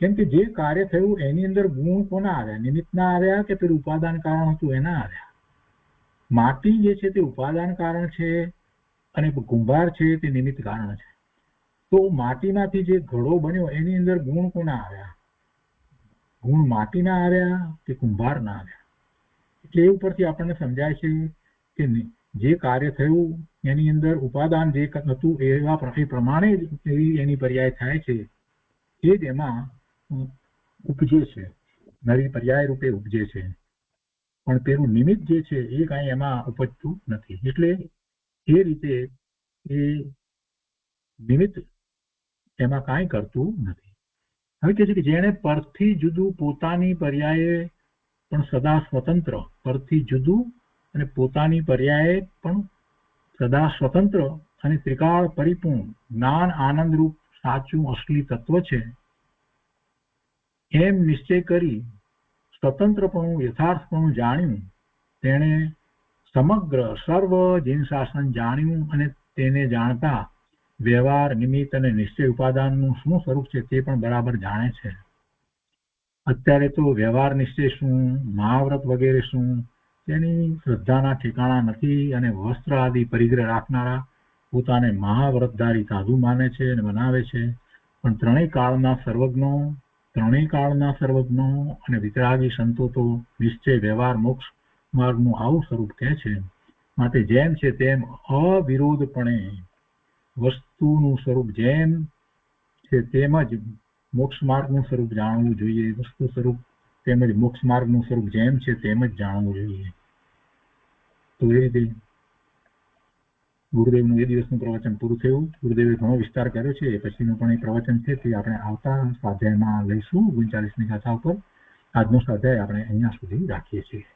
કેમ કે જે કાર્ય થયું એની અંદર ગુણ કોના આવ્યા? નિમિત્તના આવ્યા કે પેલું ઉપાદાન કારણ હતું એના આવ્યા? માટી જે છે તે ઉપાદાન કારણ છે અને કુંભાર છે તે નિમિત્ત કારણ છે. તો માટીમાંથી જે ઘડો બન્યો એની અંદર ગુણ કોના આવ્યા? ગુણ માટીના આવ્યા કે કુંભારના આવ્યા? એટલે એ ઉપરથી આપણને સમજાય છે કે જે કાર્ય થયું એની અંદર ઉપાદાન જે હતું એવા પ્રમાણે એની પર્યાય થાય છે, એ જ એમાં ઉપજે છે, નવી પર્યાય રૂપે ઉપજે છે. પણ પેલું નિમિત્ત જે છે એ કાંઈ એમાં ઉપજતું નથી. એટલે એ રીતે એ નિમિત્ત એમાં કાંઈ કરતું નથી. હવે કહે છે કે જેણે પરથી જુદું પોતાની પર્યાયે પણ સદા સ્વતંત્ર, પરથી જુદું અને પોતાની પર્યાયે પણ સદા સ્વતંત્ર અને ત્રિકાળ પરિપૂર્ણ જ્ઞાન આનંદરૂપ સાચું અસલી તત્વ છે એમ નિશ્ચય કરી સ્વતંત્રપણું યથાર્થપણું જાણ્યું, તેણે સમગ્ર સર્વ જીનશાસન જાણ્યું અને તેને જાણતા વ્યવહાર, નિમિત્ત અને નિશ્ચય ઉપાદાનનું શું સ્વરૂપ છે તે પણ બરાબર જાણે છે. અત્યારે તો વ્યવહાર નિશ્ચય શું, મહાવ્રત વગેરે શું, તેની શ્રદ્ધાના ઠેકાણા નથી અને વસ્ત્ર આદિ પરિગ્રહ રાખનારા પોતાને મહાવ્રતધારી સાધુ માને છે અને બનાવે છે. પણ ત્રણેય કાળના સર્વજ્ઞો અને વિતરાગી સંતો તો નિશ્ચય, વ્યવહાર, મોક્ષ માર્ગનું આવું સ્વરૂપ કહે છે. માટે જેમ છે તેમ અવિરોધપણે વસ્તુનું સ્વરૂપ જેમ છે તેમ જ મોક્ષ માર્ગનું સ્વરૂપ જાણવું જોઈએ. વસ્તુ સ્વરૂપ તેમજ મોક્ષ માર્ગનું સ્વરૂપ જેમ છે તેમ જ જાણવું જોઈએ. તો એ રીતે ગુરુદેવનું એ દિવસનું પ્રવચન પૂરું થયું. ગુરુદેવે ઘણો વિસ્તાર કર્યો છે. એ પછીનું પણ એ પ્રવચન છે તે આપણે આવતા સ્વાધ્યાયમાં લઈશું. 39મી ગાથા ઉપર આજનો સ્વાધ્યાય આપણે અહીંયા સુધી રાખીએ છીએ.